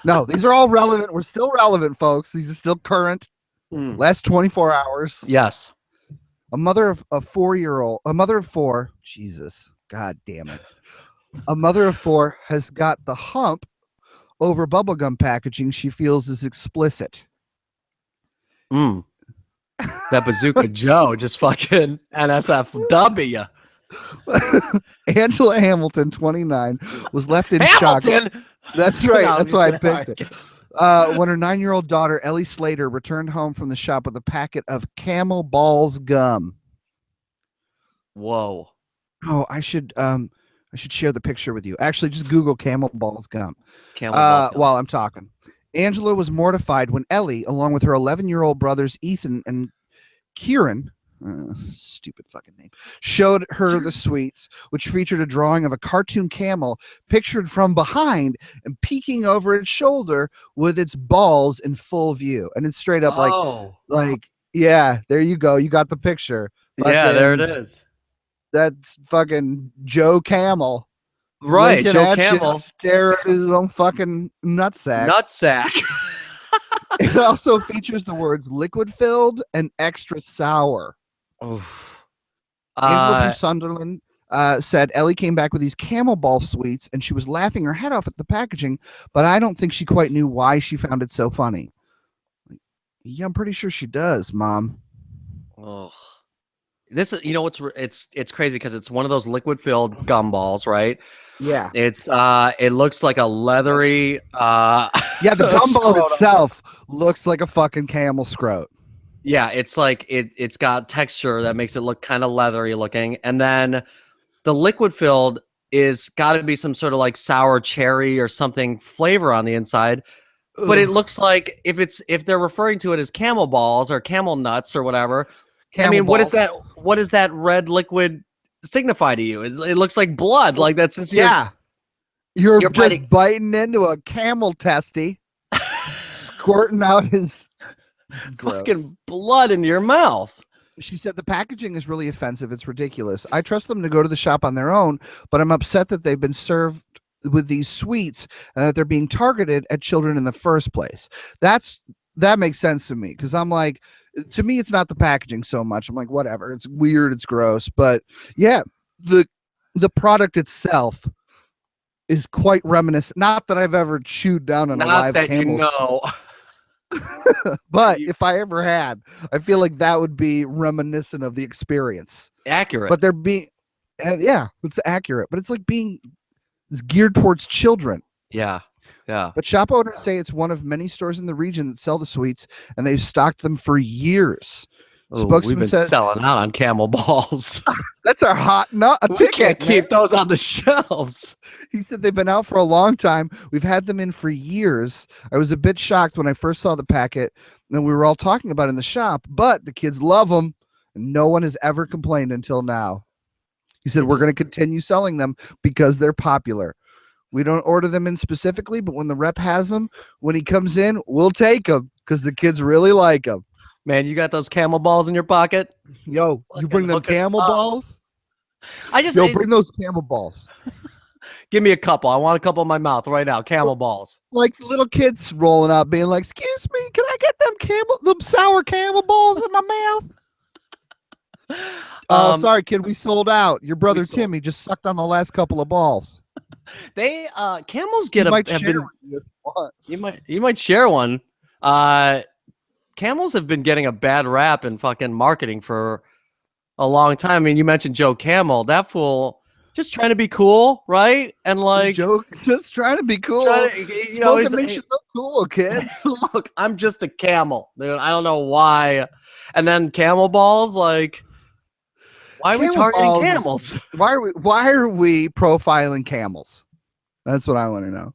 No, these are all relevant. We're still relevant, folks. These are still current. Last 24 hours. Yes. A mother of a 4. Jesus. God damn it. A mother of 4 has got the hump over bubblegum packaging she feels is explicit. That Bazooka Joe just fucking NSFW. Angela Hamilton, 29, was left in shock. That's right. That's why I picked it. When her 9-year-old daughter, Ellie Slater, returned home from the shop with a packet of Camel Balls gum. Whoa. Oh, I should share the picture with you. Actually, just Google Camel Balls gum. While I'm talking. Angela was mortified when Ellie, along with her 11-year-old brothers Ethan and Kieran, stupid fucking name, showed her the sweets, which featured a drawing of a cartoon camel pictured from behind and peeking over its shoulder with its balls in full view. And it's straight up there you go. You got the picture. Yeah, there it is. That's fucking Joe Camel. Right, Joe Camel. Stare at his own fucking nutsack. It also features the words liquid filled and extra sour. Angela from Sunderland said Ellie came back with these Camel Ball sweets and she was laughing her head off at the packaging, but I don't think she quite knew why she found it so funny. Yeah, I'm pretty sure she does, Mom. Oh. This is, it's crazy because it's one of those liquid filled gumballs, right? Yeah. It looks like a leathery. The gumball itself looks like a fucking camel scrote. Yeah, it's like it's got texture that makes it look kind of leathery looking, and then the liquid filled is got to be some sort of like sour cherry or something flavor on the inside. Ugh. But it looks like if they're referring to it as camel balls or camel nuts or whatever. Camel balls. What does that red liquid signify to you? It looks like blood. Like that's just you're just biting into a camel testy, squirting out his fucking blood into your mouth. She said the packaging is really offensive. It's ridiculous. I trust them to go to the shop on their own, but I'm upset that they've been served with these sweets. They're being targeted at children in the first place. That makes sense to me because I'm like, to me, it's not the packaging so much. I'm like, whatever. It's weird. It's gross. But yeah, the product itself is quite reminiscent. Not that I've ever chewed down on a live camel. But if I ever had, I feel like that would be reminiscent of the experience. Accurate. But they're being, it's accurate. But it's like it's geared towards children. Yeah. Yeah. But shop owners say it's one of many stores in the region that sell the sweets, and they've stocked them for years. Oh, we've Spokesman been says selling out on Camel balls. that's our hot nut. A We ticket, can't man. keep those on the shelves. He said they've been out for a long time. We've had them in for years. I was a bit shocked when I first saw the packet, and we were all talking about it in the shop, but the kids love them, and no one has ever complained until now. He said, we're going to continue selling them because they're popular. We don't order them in specifically, but when the rep has them, when he comes in, we'll take them because the kids really like them. Man, you got those Camel balls in your pocket? Yo, you bring Fucking them hook us camel up. balls? I just Yo, bring those camel balls. give me a couple. I want a couple in my mouth right now. Camel balls. Like little kids rolling up, being like, "Excuse me, can I get them sour camel balls in my mouth?" Oh, sorry, kid, we sold out. Your brother sold- Timmy just sucked on the last couple of balls. They camels get You might have share been with you if you want. you might share one. Camels have been getting a bad rap in fucking marketing for a long time. I mean, you mentioned Joe Camel. That fool just trying to be cool, right? And like Joke, just trying to be cool. trying to, you know, Smoking he's, makes you look cool, kids. look, I'm just a camel, dude. I don't know why. And then camel balls, like, why are we Camel targeting balls is- camels? Why are we profiling camels? That's what I want to know.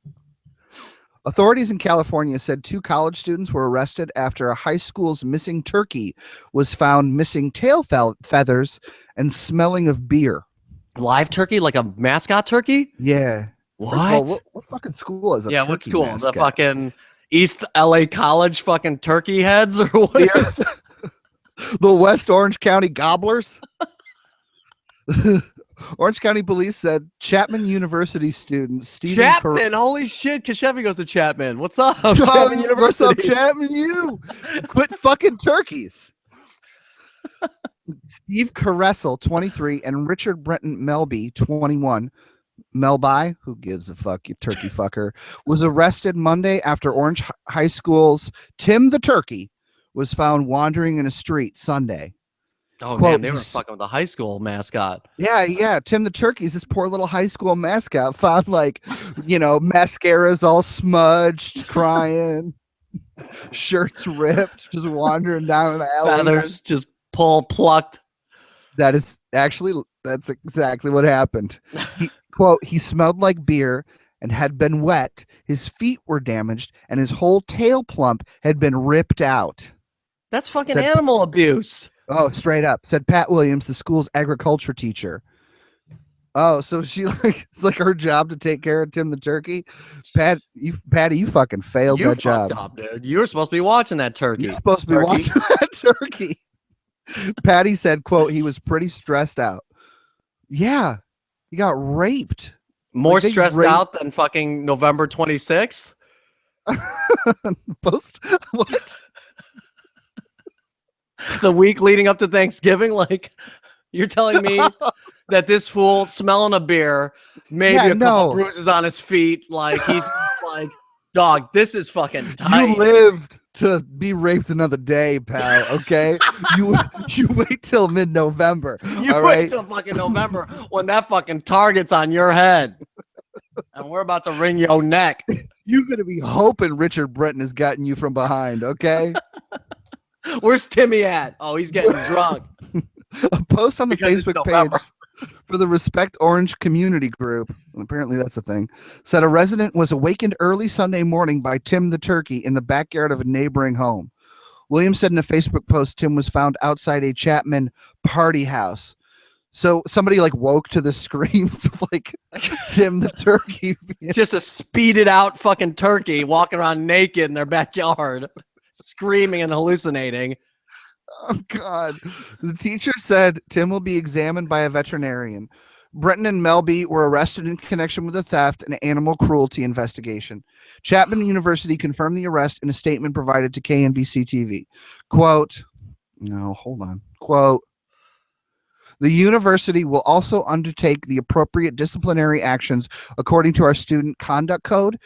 Authorities in California said 2 college students were arrested after a high school's missing turkey was found missing tail feathers and smelling of beer. Live turkey, like a mascot turkey? Yeah. What? First of all, what fucking school is a Yeah, turkey what's cool? mascot? The fucking East LA College fucking turkey heads or what? The West Orange County Gobblers? Orange County Police said Chapman University student Stephen Chapman, holy shit! Kashevy goes to Chapman. What's up, Oh, Chapman what's up, University? Chapman? You quit fucking turkeys. Steve Caressel, 23, and Richard Brenton Melby, 21. Melby, who gives a fuck, you turkey fucker, was arrested Monday after Orange High School's Tim the Turkey was found wandering in a street Sunday. Oh Quote, man, they were he's- fucking with the high school mascot. Yeah. Tim the Turkey's this poor little high school mascot found like, mascara's all smudged, crying, shirts ripped, just wandering down an alley. Feathers just plucked. That's exactly what happened. Quote, he smelled like beer and had been wet. His feet were damaged and his whole tail plump had been ripped out. That's fucking Said- animal abuse. Oh, straight up, said Pat Williams, the school's agriculture teacher. Oh, so it's like her job to take care of Tim the turkey. Patty, you fucking failed You that job. fucked up, dude. You were supposed to be watching that turkey. You're supposed to be Turkey. watching that turkey. Patty said, quote, he was pretty stressed out. Yeah, he got raped. More Like, they stressed raped- out than fucking November 26th. What? The week leading up to Thanksgiving. Like, you're telling me that this fool smelling a beer, maybe Yeah, a couple no. bruises on his feet, like he's like, dog, this is fucking You tight. lived to be raped another day, pal. Okay, you wait till mid-November. You all wait right? till fucking November when that fucking target's on your head. And we're about to wring your neck. You're gonna be hoping Richard Brenton has gotten you from behind. Okay. Where's Timmy at? Oh, he's getting drunk. A post on the Because it's Facebook November. page for the Respect Orange community group, and apparently that's a thing, said a resident was awakened early Sunday morning by Tim the turkey in the backyard of a neighboring home. Williams said in a Facebook post Tim was found outside a Chapman party house. So somebody like woke to the screams of like Tim the turkey. Just a speeded out fucking turkey walking around naked in their backyard, screaming and hallucinating. Oh God. The teacher said Tim will be examined by a veterinarian. Brenton and Melby were arrested in connection with the theft and animal cruelty investigation. Chapman University confirmed the arrest in a statement provided to KNBC TV. Quote, no, hold on. Quote, the university will also undertake the appropriate disciplinary actions according to our student conduct code.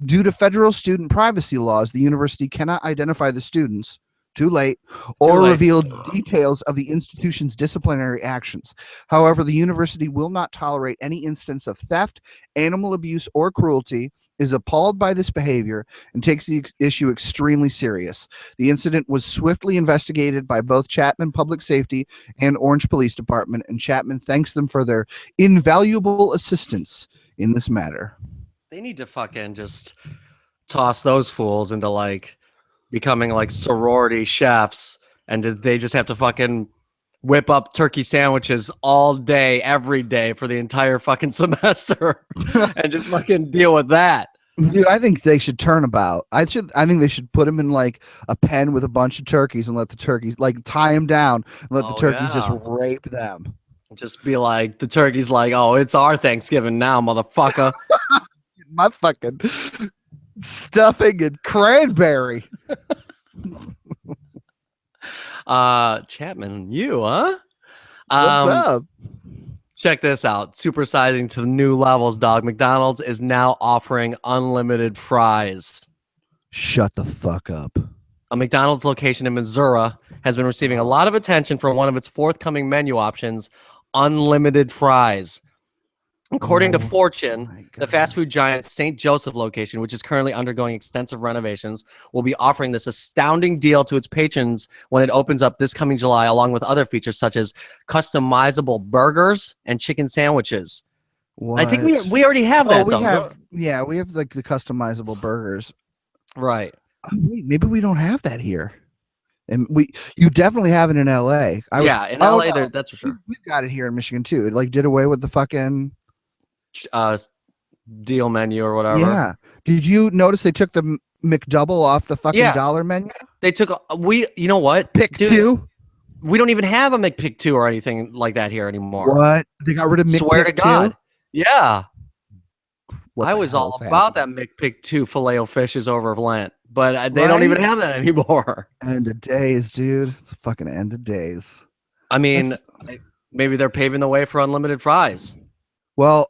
Due to federal student privacy laws, the university cannot identify the students, too late, or late. reveal details of the institution's disciplinary actions. However, the university will not tolerate any instance of theft, animal abuse, or cruelty is appalled by this behavior and takes the issue extremely serious. The incident was swiftly investigated by both Chapman Public Safety and Orange Police Department, and Chapman thanks them for their invaluable assistance in this matter. They need to fucking just toss those fools into like becoming like sorority chefs, and they just have to fucking whip up turkey sandwiches all day, every day for the entire fucking semester and just fucking deal with that. Dude, I think they should turn about. I think they should put them in like a pen with a bunch of turkeys and let the turkeys like tie them down and let the turkeys just rape them. Just be like, the turkey's like, oh, it's our Thanksgiving now, motherfucker. My fucking stuffing and cranberry. Chapman, you, huh? What's up? Check this out. Supersizing to the new levels, dog. McDonald's is now offering unlimited fries. Shut the fuck up. A McDonald's location in Missouri has been receiving a lot of attention for one of its forthcoming menu options, unlimited fries. According to Fortune, the fast food giant St. Joseph location, which is currently undergoing extensive renovations, will be offering this astounding deal to its patrons when it opens up this coming July, along with other features such as customizable burgers and chicken sandwiches. What? I think we already have that. We have like the customizable burgers. Right. Wait, maybe we don't have that here. And you definitely have it in LA. In LA, that's for sure. We've got it here in Michigan too. It like did away with the fucking deal menu or whatever. Yeah. Did you notice they took the McDouble off the fucking dollar menu? They took you know what? Pick two. We don't even have a McPick 2 or anything like that here anymore. What? They got rid of McPick 2? Swear to God. Yeah. What I was all about that McPick 2 Filet-O-Fishes over Lent, but they don't even have that anymore. End of days, dude. It's a fucking end of days. I mean, maybe they're paving the way for unlimited fries. Well,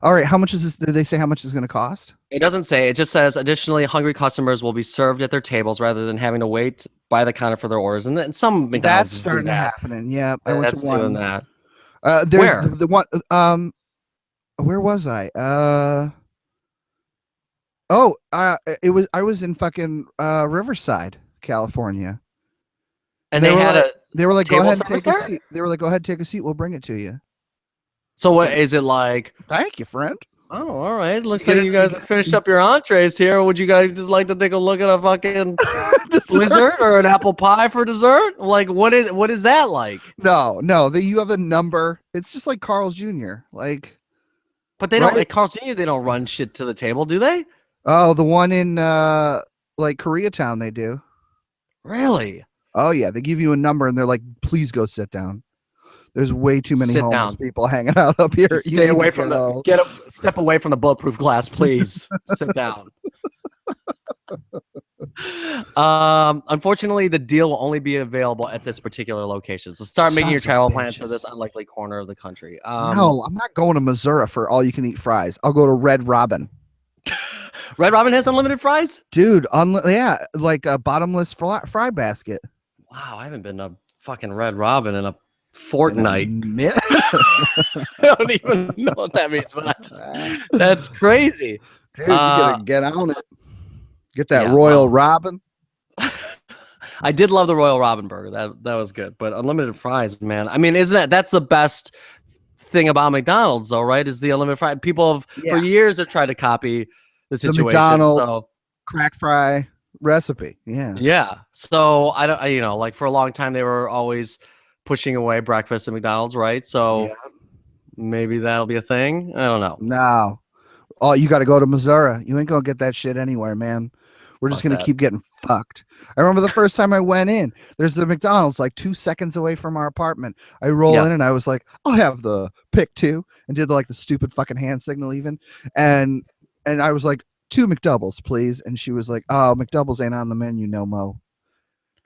all right. How much is this? Did they say how much it's going to cost? It doesn't say. It just says, additionally, hungry customers will be served at their tables rather than having to wait by the counter for their orders. And then some McDonald's that's starting to happen. Yeah, I went to one. That. There's Where? the one. Where was I? I was in fucking Riverside, California. And they were like, go ahead and take there? a seat. They were like, go ahead, take a seat. We'll bring it to you. So what is it like? Thank you, friend. Oh, all right. Looks like you guys have finished up your entrees here. Would you guys just like to take a look at a fucking dessert or an apple pie for dessert? Like, what is that like? No. You have a number. It's just like Carl's Jr. Like, but they don't. Like Carl's Jr. They don't run shit to the table, do they? Oh, the one in like Koreatown, they do. Really? Oh yeah, they give you a number and they're like, please go sit down. There's way too many homeless people hanging out up here. Stay away from step away from the bulletproof glass, please. Sit down. Unfortunately, the deal will only be available at this particular location. So start making your travel plans for this unlikely corner of the country. No, I'm not going to Missouri for all you can eat fries. I'll go to Red Robin. Red Robin has unlimited fries? Dude, like a bottomless fry basket. Wow, I haven't been to fucking Red Robin in a fortnight. I don't even know what that means, but that's crazy. Dude, you gotta get on it. Get that Royal Robin. I did love the Royal Robin burger. That was good. But unlimited fries, man. I mean, that's the best thing about McDonald's, though, right? Is the unlimited fries. People have for years have tried to copy the situation. The McDonald's crack fry recipe. Yeah. Yeah. So like for a long time they were always pushing away breakfast at McDonald's, right? So maybe that'll be a thing. I don't know. No. Oh, you got to go to Missouri. You ain't gonna get that shit anywhere, man. We're just gonna keep getting fucked. I remember the first time I went in. There's the McDonald's like 2 seconds away from our apartment. I roll in and I was like, I'll have the pick 2, and did like the stupid fucking hand signal even, and I was like, 2 McDoubles, please. And she was like, oh, McDoubles ain't on the menu no mo.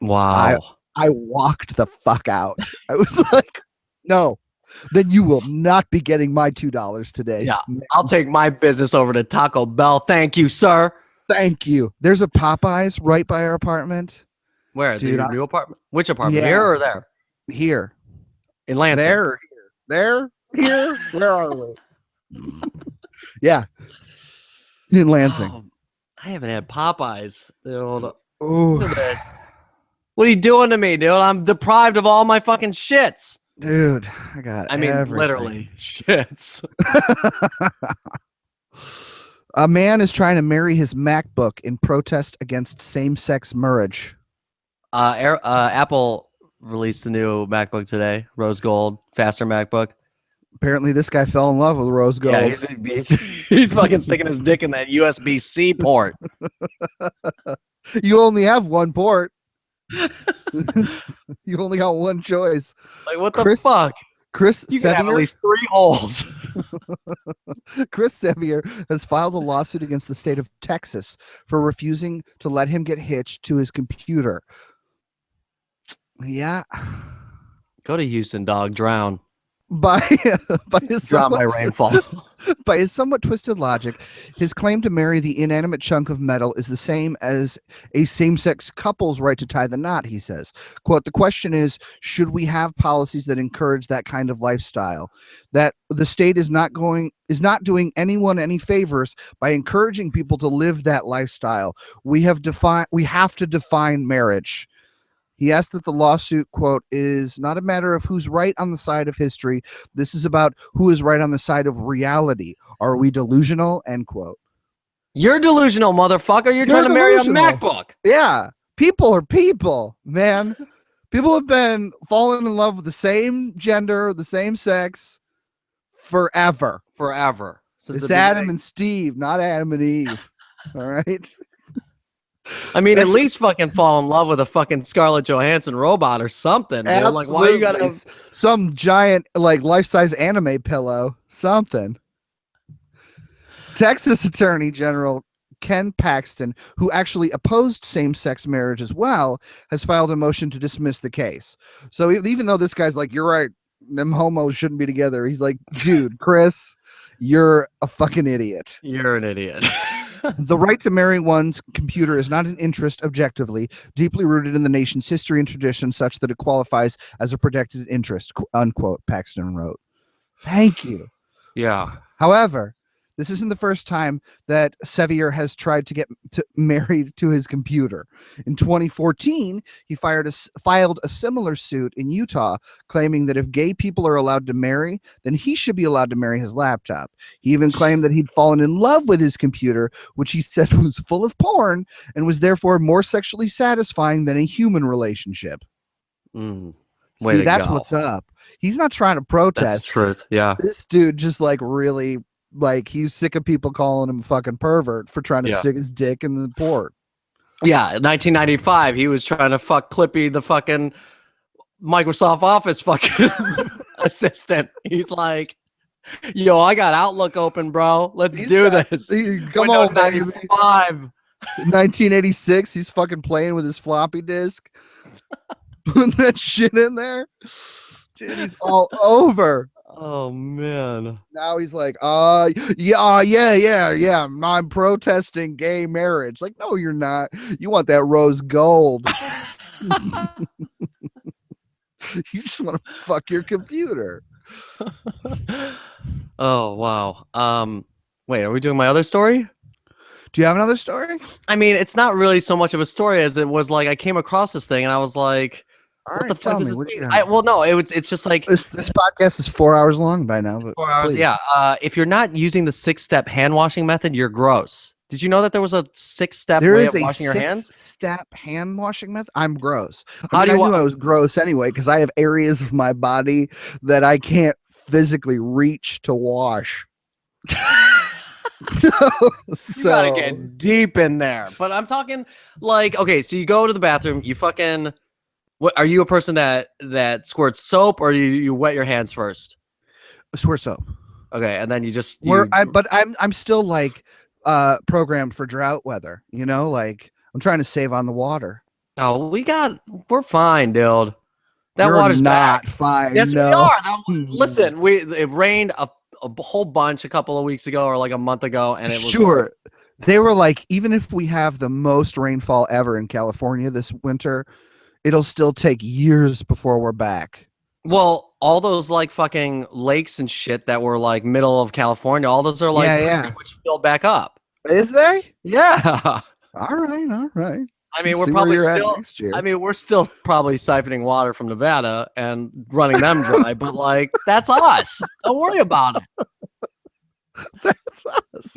Wow. I walked the fuck out. I was like, no, then you will not be getting my $2 today. Yeah, I'll take my business over to Taco Bell. Thank you, sir. Thank you. There's a Popeyes right by our apartment. Where? Dude, your new apartment? Which apartment? Here or there? Here. In Lansing? There? Here? Where are we? Yeah. in Lansing. Oh, I haven't had Popeyes. Dude. Oh, Look at this. What are you doing to me, dude? I'm deprived of all my fucking shits. dude, I got. I mean, everything. literally shits. A man is trying to marry his MacBook in protest against same-sex marriage. Apple released a new MacBook today, rose gold, faster MacBook. Apparently, this guy fell in love with rose gold. Yeah, he's fucking sticking his dick in that USB-C port. You only have one port. You only got one choice. Like, what the fuck? Chris You can have at Sevier, least 3 holes. Chris Sevier has filed a lawsuit against the state of Texas for refusing to let him get hitched to his computer. Yeah. Go to Houston, dog. Drown. By his Drown by rainfall. By his somewhat twisted logic, his claim to marry the inanimate chunk of metal is the same as a same-sex couple's right to tie the knot, he says. Quote, the question is, should we have policies that encourage that kind of lifestyle? That the state is not doing anyone any favors by encouraging people to live that lifestyle. We have to define marriage. He asked that the lawsuit, quote, is not a matter of who's right on the side of history. This is about who is right on the side of reality. Are we delusional? End quote. You're delusional, motherfucker. You're trying to marry a MacBook. Yeah. People are people, man. People have been falling in love with the same gender, the same sex forever. Forever. It's Adam and Steve, not Adam and Eve. All right. I mean, at least fucking fall in love with a fucking Scarlett Johansson robot or something. Dude. Like, why you gotta some giant like life-size anime pillow? Something. Texas Attorney General Ken Paxton, who actually opposed same-sex marriage as well, has filed a motion to dismiss the case. So even though this guy's like, you're right, them homos shouldn't be together, he's like, dude, Chris, you're a fucking idiot. You're an idiot. The right to marry one's computer is not an interest objectively, deeply rooted in the nation's history and tradition, such that it qualifies as a protected interest, unquote, Paxton wrote. Thank you. Yeah. However, this isn't the first time that Sevier has tried to get married to his computer. In 2014, he filed a similar suit in Utah, claiming that if gay people are allowed to marry, then he should be allowed to marry his laptop. He even claimed that he'd fallen in love with his computer, which he said was full of porn and was therefore more sexually satisfying than a human relationship. See, that's what's up. He's not trying to protest. That's the truth. Yeah. This dude just like really... like he's sick of people calling him a fucking pervert for trying to stick his dick in the port. Yeah, 1995, he was trying to fuck Clippy, the fucking Microsoft Office fucking assistant. He's like, yo, I got Outlook open, bro. Let's do this. Come Windows on, 95. 1986, he's fucking playing with his floppy disk. Putting that shit in there. Dude, he's all over. Oh man! Now he's like, yeah. I'm protesting gay marriage. Like, no, you're not. You want that rose gold. You just want to fuck your computer. Oh wow. Wait, are we doing my other story? Do you have another story? I mean, it's not really so much of a story as it was like I came across this thing and I was like, what the fuck? Well, no, it's just like this podcast is 4 hours long by now. But 4 hours, yeah. If you're not using the 6-step hand washing method, you're gross. Did you know that there was a 6-step way of washing your hands? 6-step hand washing method. I'm gross. I knew I was gross anyway because I have areas of my body that I can't physically reach to wash. You gotta get deep in there. But I'm talking like, okay, so you go to the bathroom, you fucking. What are you a person that squirts soap or you wet your hands first? Squirt soap. Okay, and then you just. But I'm still like programmed for drought weather. You know, like I'm trying to save on the water. Oh, we're fine, dude. That You're water's not back. fine. Yes, no. we are. Listen, it rained a whole bunch a couple of weeks ago or like a month ago, and it was sure. They were like, even if we have the most rainfall ever in California this winter, it'll still take years before we're back. Well, all those like fucking lakes and shit that were like middle of California, all those are like pretty much filled back up. Is they? Yeah. All right, all right. I mean, we're See where probably you're at still. next year. I mean, we're still probably siphoning water from Nevada and running them dry, but like that's us. Don't worry about it. That's us.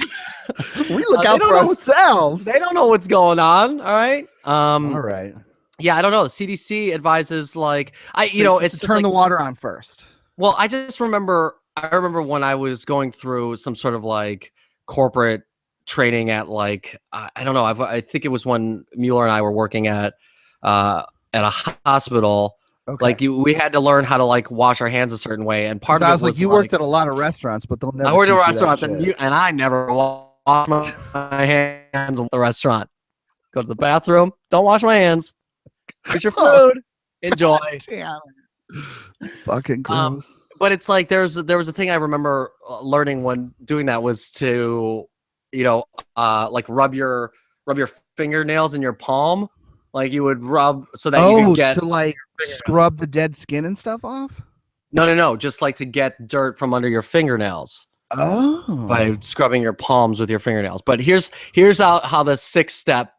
We look They out don't for know what's- ourselves. They don't know what's going on. All right. All right. Yeah, I don't know. The CDC advises like You're supposed it's to just turn like, the water on first. well, I just remember. I remember when I was going through some sort of like corporate training at like I don't know. I think it was when Mueller and I were working at a hospital. Okay. Like we had to learn how to like wash our hands a certain way, and part of I it was like, you worked at a lot of restaurants, but they'll never. I worked at teach you that restaurants, shit. and I never wash my hands at the restaurant. Go to the bathroom. Don't wash my hands. Eat your food. Enjoy. Damn. Fucking gross. But it's like there was a thing I remember learning when doing that was to, like rub your fingernails in your palm, like you would rub so that you could get to like scrub the dead skin and stuff off. no, just like to get dirt from under your fingernails Oh, by scrubbing your palms with your fingernails. But here's how the 6-step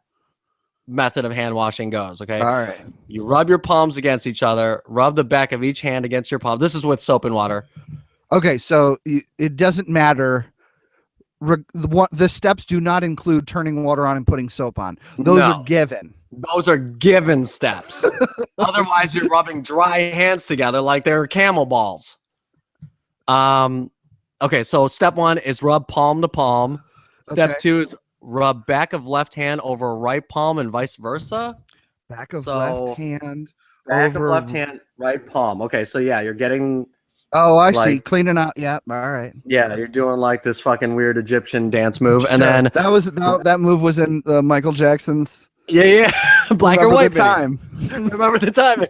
method of hand washing goes. Okay. all right. You rub your palms against each other, rub the back of each hand against your palm. This is with soap and water. Okay, so it doesn't matter. The steps do not include turning water on and putting soap on. Those No. are given. Those are given steps. Otherwise, you're rubbing dry hands together like they're camel balls. Okay, so step 1 is rub palm to palm. Step Okay. 2 is rub back of left hand over right palm and vice versa. Back of So, left hand. Back over. of left hand, right palm. Okay, so yeah, you're getting Oh, I see. like- Cleaning out. Yeah. All right. you're doing like this fucking weird Egyptian dance move, and Sure. then that move was in Michael Jackson's yeah, black or Remember white the video. time. Remember the time?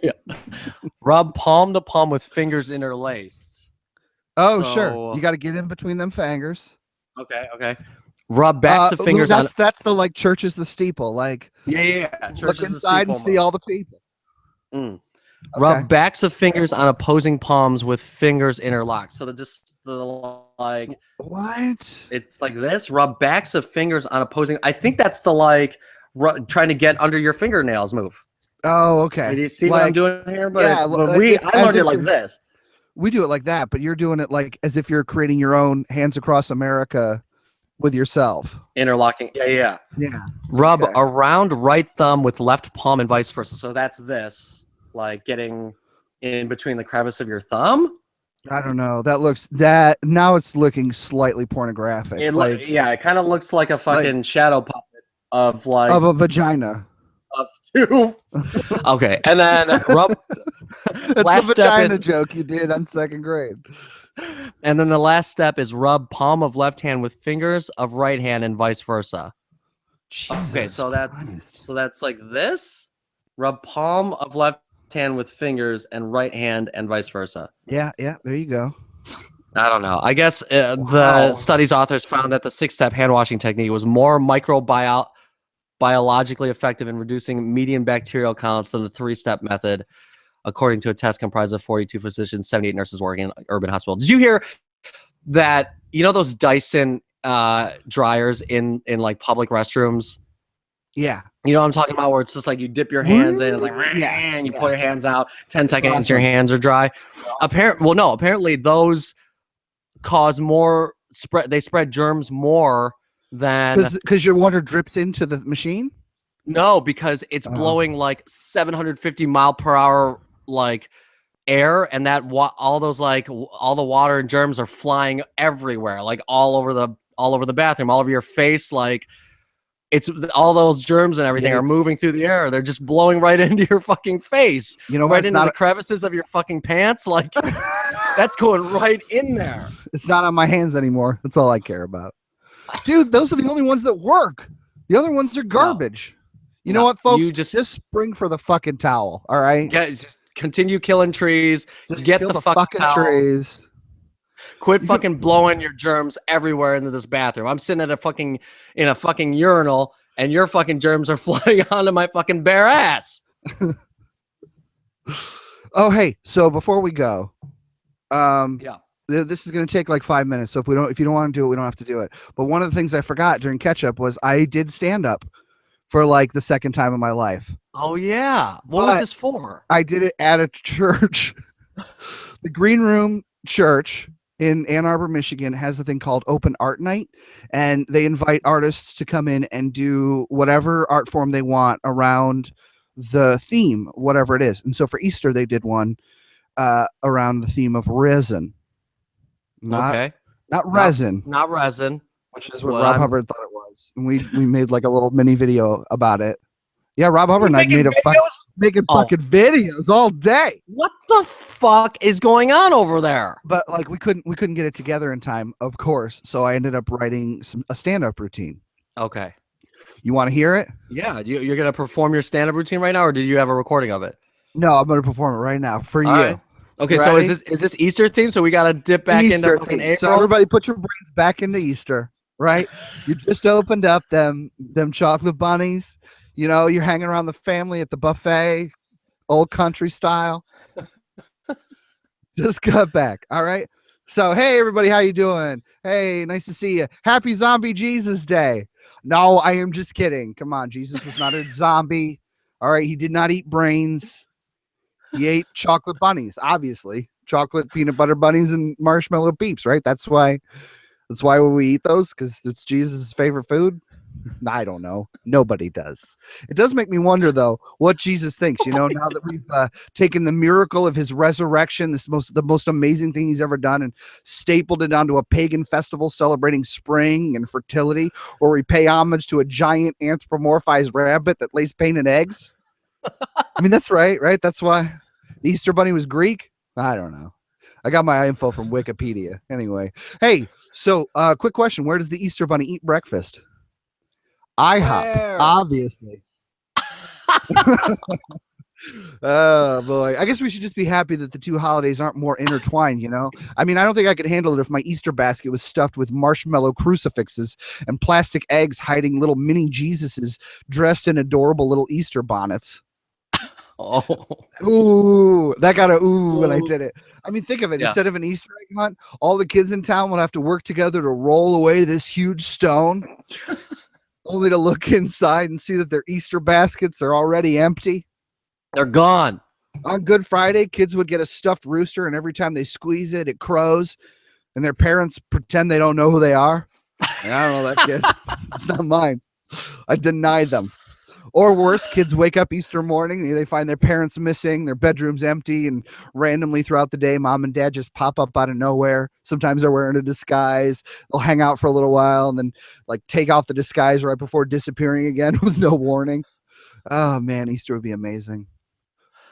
Rub palm to palm with fingers interlaced. Oh, So- sure. You got to get in between them fingers. Okay. Rub backs of fingers on. That's the like church is the steeple. Like Yeah. look inside and see all the people. Mm. Okay. Rub backs of fingers on opposing palms with fingers interlocked. So like What? it's like this. Rub backs of fingers on opposing. I think that's the like trying to get under your fingernails move. Oh, okay. Do you see what I'm doing here? But, yeah, but if- I as learned if it like you're- this. We do it like that, but you're doing it like as if you're creating your own Hands Across America with yourself. Interlocking. Yeah. Yeah. Rub Okay. around right thumb with left palm and vice versa. So that's this, like getting in between the crevice of your thumb. I don't know. Now it's looking slightly pornographic. It kind of looks like a fucking shadow puppet of like of a vagina. two. Okay, and then rub. That's Last the step vagina is- joke you did on second grade. And then the last step is rub palm of left hand with fingers of right hand and vice versa. Okay, Jesus so Christ. that's like this. Rub palm of left hand with fingers and right hand and vice versa. Yeah, there you go. I don't know. I guess Wow. the study's authors found that the 6-step hand washing technique was more biologically effective in reducing median bacterial counts than the 3-step method, according to a test comprised of 42 physicians, 78 nurses working in urban hospital. Did you hear that? You know those Dyson dryers in like public restrooms? Yeah. You know what I'm talking about, where it's just like you dip your hands in, it's like, Yeah, and you yeah. pull your hands out, 10 seconds, Awesome. your hands are dry. Apparently those cause more spread. They spread germs more than Because your water drips into the machine? no, because it's Oh. blowing like 750 mile per hour like air, and that all those all the water and germs are flying everywhere, like all over the bathroom, all over your face, like. It's all those germs and everything Yeah, are moving through the air. They're just blowing right into your fucking face, You know what? right into the crevices of your fucking pants. Like that's going right in there. It's not on my hands anymore. That's all I care about. Dude, those are the only ones that work. The other ones are garbage. You know No, what, folks? you just- spring for the fucking towel, all right? Continue killing trees. Just Get kill the fucking towel. trees. Quit fucking blowing your germs everywhere into this bathroom. I'm sitting in a fucking urinal, and your fucking germs are flying onto my fucking bare ass. Oh, hey, so before we go, Yeah. This is going to take like 5 minutes. So if you don't want to do it, we don't have to do it. But one of the things I forgot during catch up was I did stand up for like the second time in my life. Oh yeah. What was But this for? I did it at a church. The Green Room Church in Ann Arbor, Michigan has a thing called Open Art Night, and they invite artists to come in and do whatever art form they want around the theme, whatever it is. And so for Easter, they did one around the theme of resin. Not Okay. resin, Not resin. which is what Rob Hubbard thought it was. And we made like a little mini video about it. Yeah, Rob Hubbard and I made making fucking videos all day. What the fuck is going on over there? But like we couldn't get it together in time, of course. So I ended up writing a stand-up routine. Okay. You want to hear it? Yeah. You're gonna perform your stand-up routine right now, or did you have a recording of it? No, I'm gonna perform it right now for All you. right. Okay, Ready? so is this Easter theme? So we gotta dip back Easter into fucking theme. April. So everybody put your brains back into Easter, right? You just opened up them chocolate bunnies. You know, you're hanging around the family at the buffet, old country style. Just cut back. All right. So, hey, everybody, how you doing? Hey, nice to see you. Happy Zombie Jesus Day. No, I am just kidding. Come on. Jesus was not a zombie. All right. He did not eat brains. He ate chocolate bunnies, obviously. Chocolate peanut butter bunnies and marshmallow peeps, right? That's why we eat those, because it's Jesus' favorite food. I don't know. Nobody does. It does make me wonder, though, what Jesus thinks. You know, now that we've taken the miracle of his resurrection, the most amazing thing he's ever done, and stapled it onto a pagan festival celebrating spring and fertility, or we pay homage to a giant anthropomorphized rabbit that lays painted eggs. I mean, that's right? That's why the Easter Bunny was Greek. I don't know. I got my info from Wikipedia. Anyway, hey, so quick question: where does the Easter Bunny eat breakfast? IHOP, obviously. Oh boy, I guess we should just be happy that the two holidays aren't more intertwined. You know, I mean, I don't think I could handle it if my Easter basket was stuffed with marshmallow crucifixes and plastic eggs hiding little mini Jesuses dressed in adorable little Easter bonnets. Oh, ooh, that got a ooh when I did it. I mean, think of it. Yeah. Instead of an Easter egg hunt, all the kids in town would have to work together to roll away this huge stone, only to look inside and see that their Easter baskets are already empty. they're gone. On Good Friday, kids would get a stuffed rooster, and every time they squeeze it, it crows, and their parents pretend they don't know who they are. And I don't know that kid. It's not mine. I deny them. Or worse, kids wake up Easter morning and they find their parents missing, their bedroom's empty, and randomly throughout the day, mom and dad just pop up out of nowhere. Sometimes they're wearing a disguise. They'll hang out for a little while and then like take off the disguise right before disappearing again with no warning. Oh man, Easter would be amazing.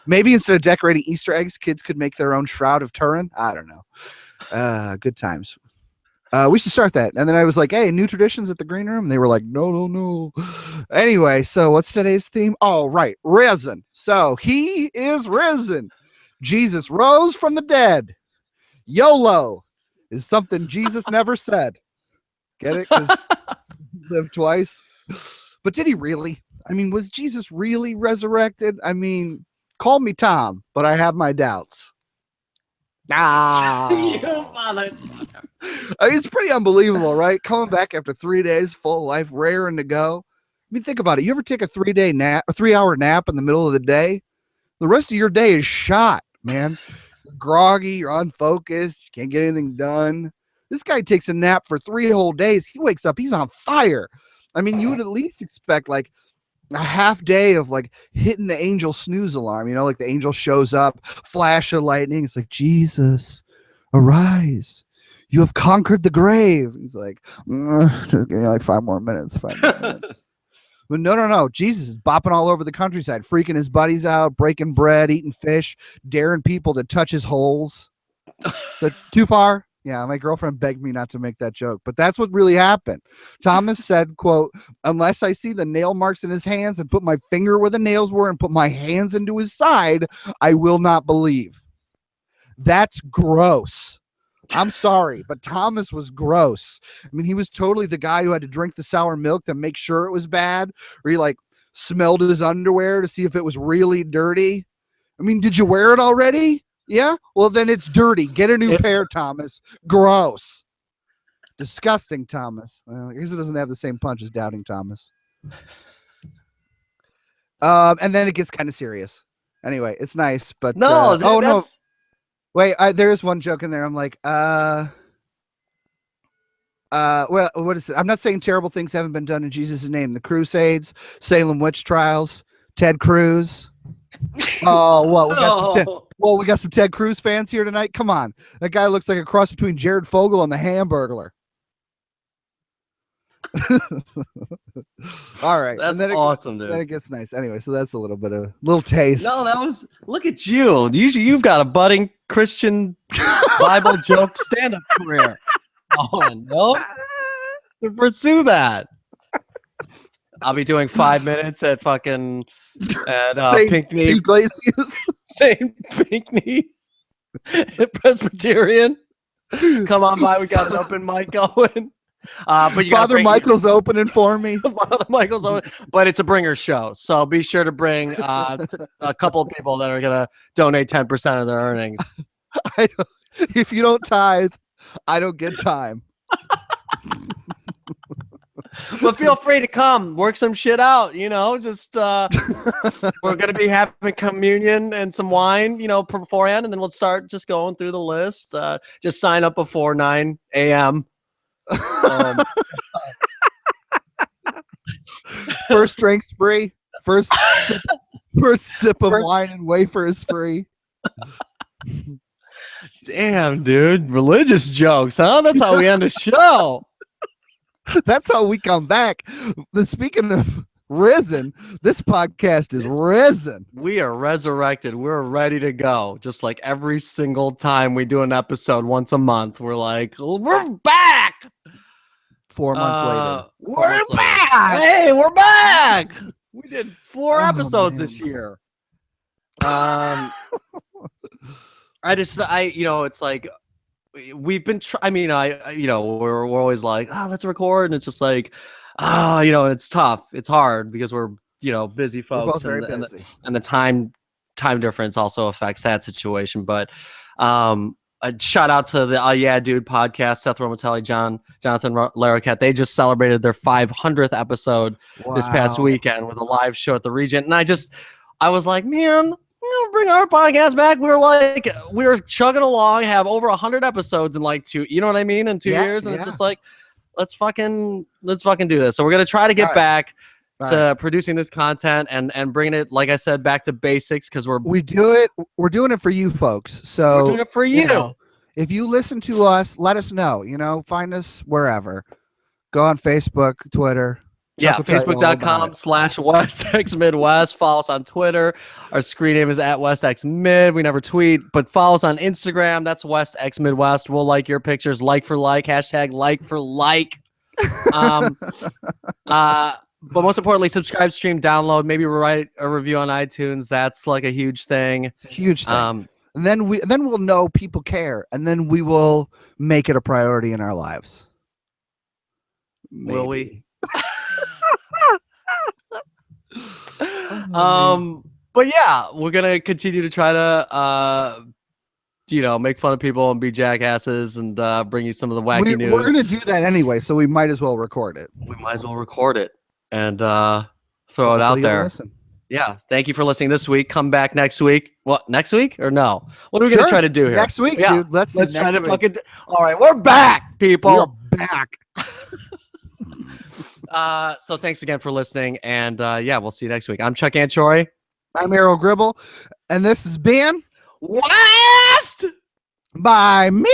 Maybe instead of decorating Easter eggs, kids could make their own Shroud of Turin. I don't know. Good times. We should start that. And then I was like, hey, new traditions at the Green Room. And they were like, no. Anyway, so what's today's theme? Oh, right. Risen. So he is risen. Jesus rose from the dead. YOLO is something Jesus never said. Get it? Because he lived twice. But did he really? I mean, was Jesus really resurrected? I mean, call me Tom, but I have my doubts. You father. I mean, it's pretty unbelievable, right? Coming back after 3 days, full of life, raring to go. I mean, think about it. You ever take a 3-hour nap in the middle of the day? The rest of your day is shot, man. You're groggy, you're unfocused, you can't get anything done. This guy takes a nap for 3 whole days. He wakes up, he's on fire. I mean, you would at least expect like a half day of like hitting the angel snooze alarm, you know, like the angel shows up, flash of lightning. It's like, Jesus, arise. You have conquered the grave. He's like, just give me like 5 more minutes. But no. Jesus is bopping all over the countryside, freaking his buddies out, breaking bread, eating fish, daring people to touch his holes. But too far? Yeah, my girlfriend begged me not to make that joke, but that's what really happened. Thomas said, quote, unless I see the nail marks in his hands and put my finger where the nails were and put my hands into his side, I will not believe. That's gross. I'm sorry, but Thomas was gross. I mean, he was totally the guy who had to drink the sour milk to make sure it was bad, or he like smelled his underwear to see if it was really dirty. I mean, did you wear it already? Yeah. Well, then it's dirty. Get a new It's- pair, Thomas. Gross. Disgusting, Thomas. Well, I guess it doesn't have the same punch as Doubting Thomas. And then it gets kind of serious. Anyway, it's nice, but No, no. that's- Wait, there is one joke in there. I'm like, well, what is it? I'm not saying terrible things haven't been done in Jesus' name. The Crusades, Salem witch trials, Ted Cruz. Oh, what? We got some Ted Cruz fans here tonight. Come on, that guy looks like a cross between Jared Fogle and the Hamburglar. All right, That's and then awesome, Then dude. it gets nice. Anyway, so that's a little taste. No, that was. Look at you. Usually, you've got a budding Christian Bible joke stand-up career. Oh no, to pursue that. I'll be doing 5 minutes at fucking Saint Pinckney, Iglesias. Saint Pinckney Presbyterian. Come on by. We got an open mic going. But you Father Michael's opening for me. Father Michael's open, but it's a bringer show. So be sure to bring a couple of people that are gonna donate 10% of their earnings. If you don't tithe, I don't get time. But feel free to come, work some shit out. Just we're gonna be having communion and some wine, beforehand, and then we'll start just going through the list. Just sign up before 9 a.m. First drink's free. First sip of wine and wafer is free. Damn, dude, religious jokes, huh? That's how we end the show. That's how we come back. Speaking of risen, this podcast is risen. We are resurrected. We're ready to go. Just like every single time we do an episode once a month, we're like, we're back. 4 months later. We're back. Hey, we're back. We did 4 Oh, episodes man. this year. It's like we've been we're always like, let's record, and it's just like, it's tough. It's hard because we're busy We're both folks, very and busy. the time difference also affects that situation. But a shout out to the Yeah Dude podcast, Seth Romatelli, Jonathan Larroquette. They just celebrated their 500th episode this past Wow. weekend with a live show at the Regent, and I was like, man, bring our podcast back. We were chugging along, have over 100 episodes in like 2, you know what I mean, in 2 Yeah, years, and it's yeah. just like, let's fucking do this. So we're gonna try to get All right. back All to producing this content and bringing it, like I said, back to basics, because we're We're doing it for you folks. So doing it for you. know, if you listen to us, let us know. Find us wherever. Go on Facebook, Twitter. Yeah, Chuck will tell you all about Facebook.com/WestXMidwest. Follow us on Twitter. Our screen name is at WestXMid. We never tweet, but follow us on Instagram. That's WestXMidwest. We'll like your pictures, like for like, hashtag like for like. But most importantly, subscribe, stream, download, maybe write a review on iTunes. That's like a huge thing. It's a huge thing. And then we'll know people care, and then we will make it a priority in our lives. Will we? Maybe. Oh, But yeah, we're gonna continue to try to make fun of people and be jackasses and bring you some of the wacky news. We're gonna do that anyway, so we might as well record it. We might as well record it and throw it out Hopefully you'll there. listen. Yeah. Thank you for listening this week. Come back next week. What, next week or no? What are we gonna Sure. try to do here? Next week, Yeah. dude. Let's try to week. fucking. All right, we're back, people. We're back. So thanks again for listening, and we'll see you next week. I'm Chuck Anchory. I'm Errol Gribble, and this has been West by Midwest.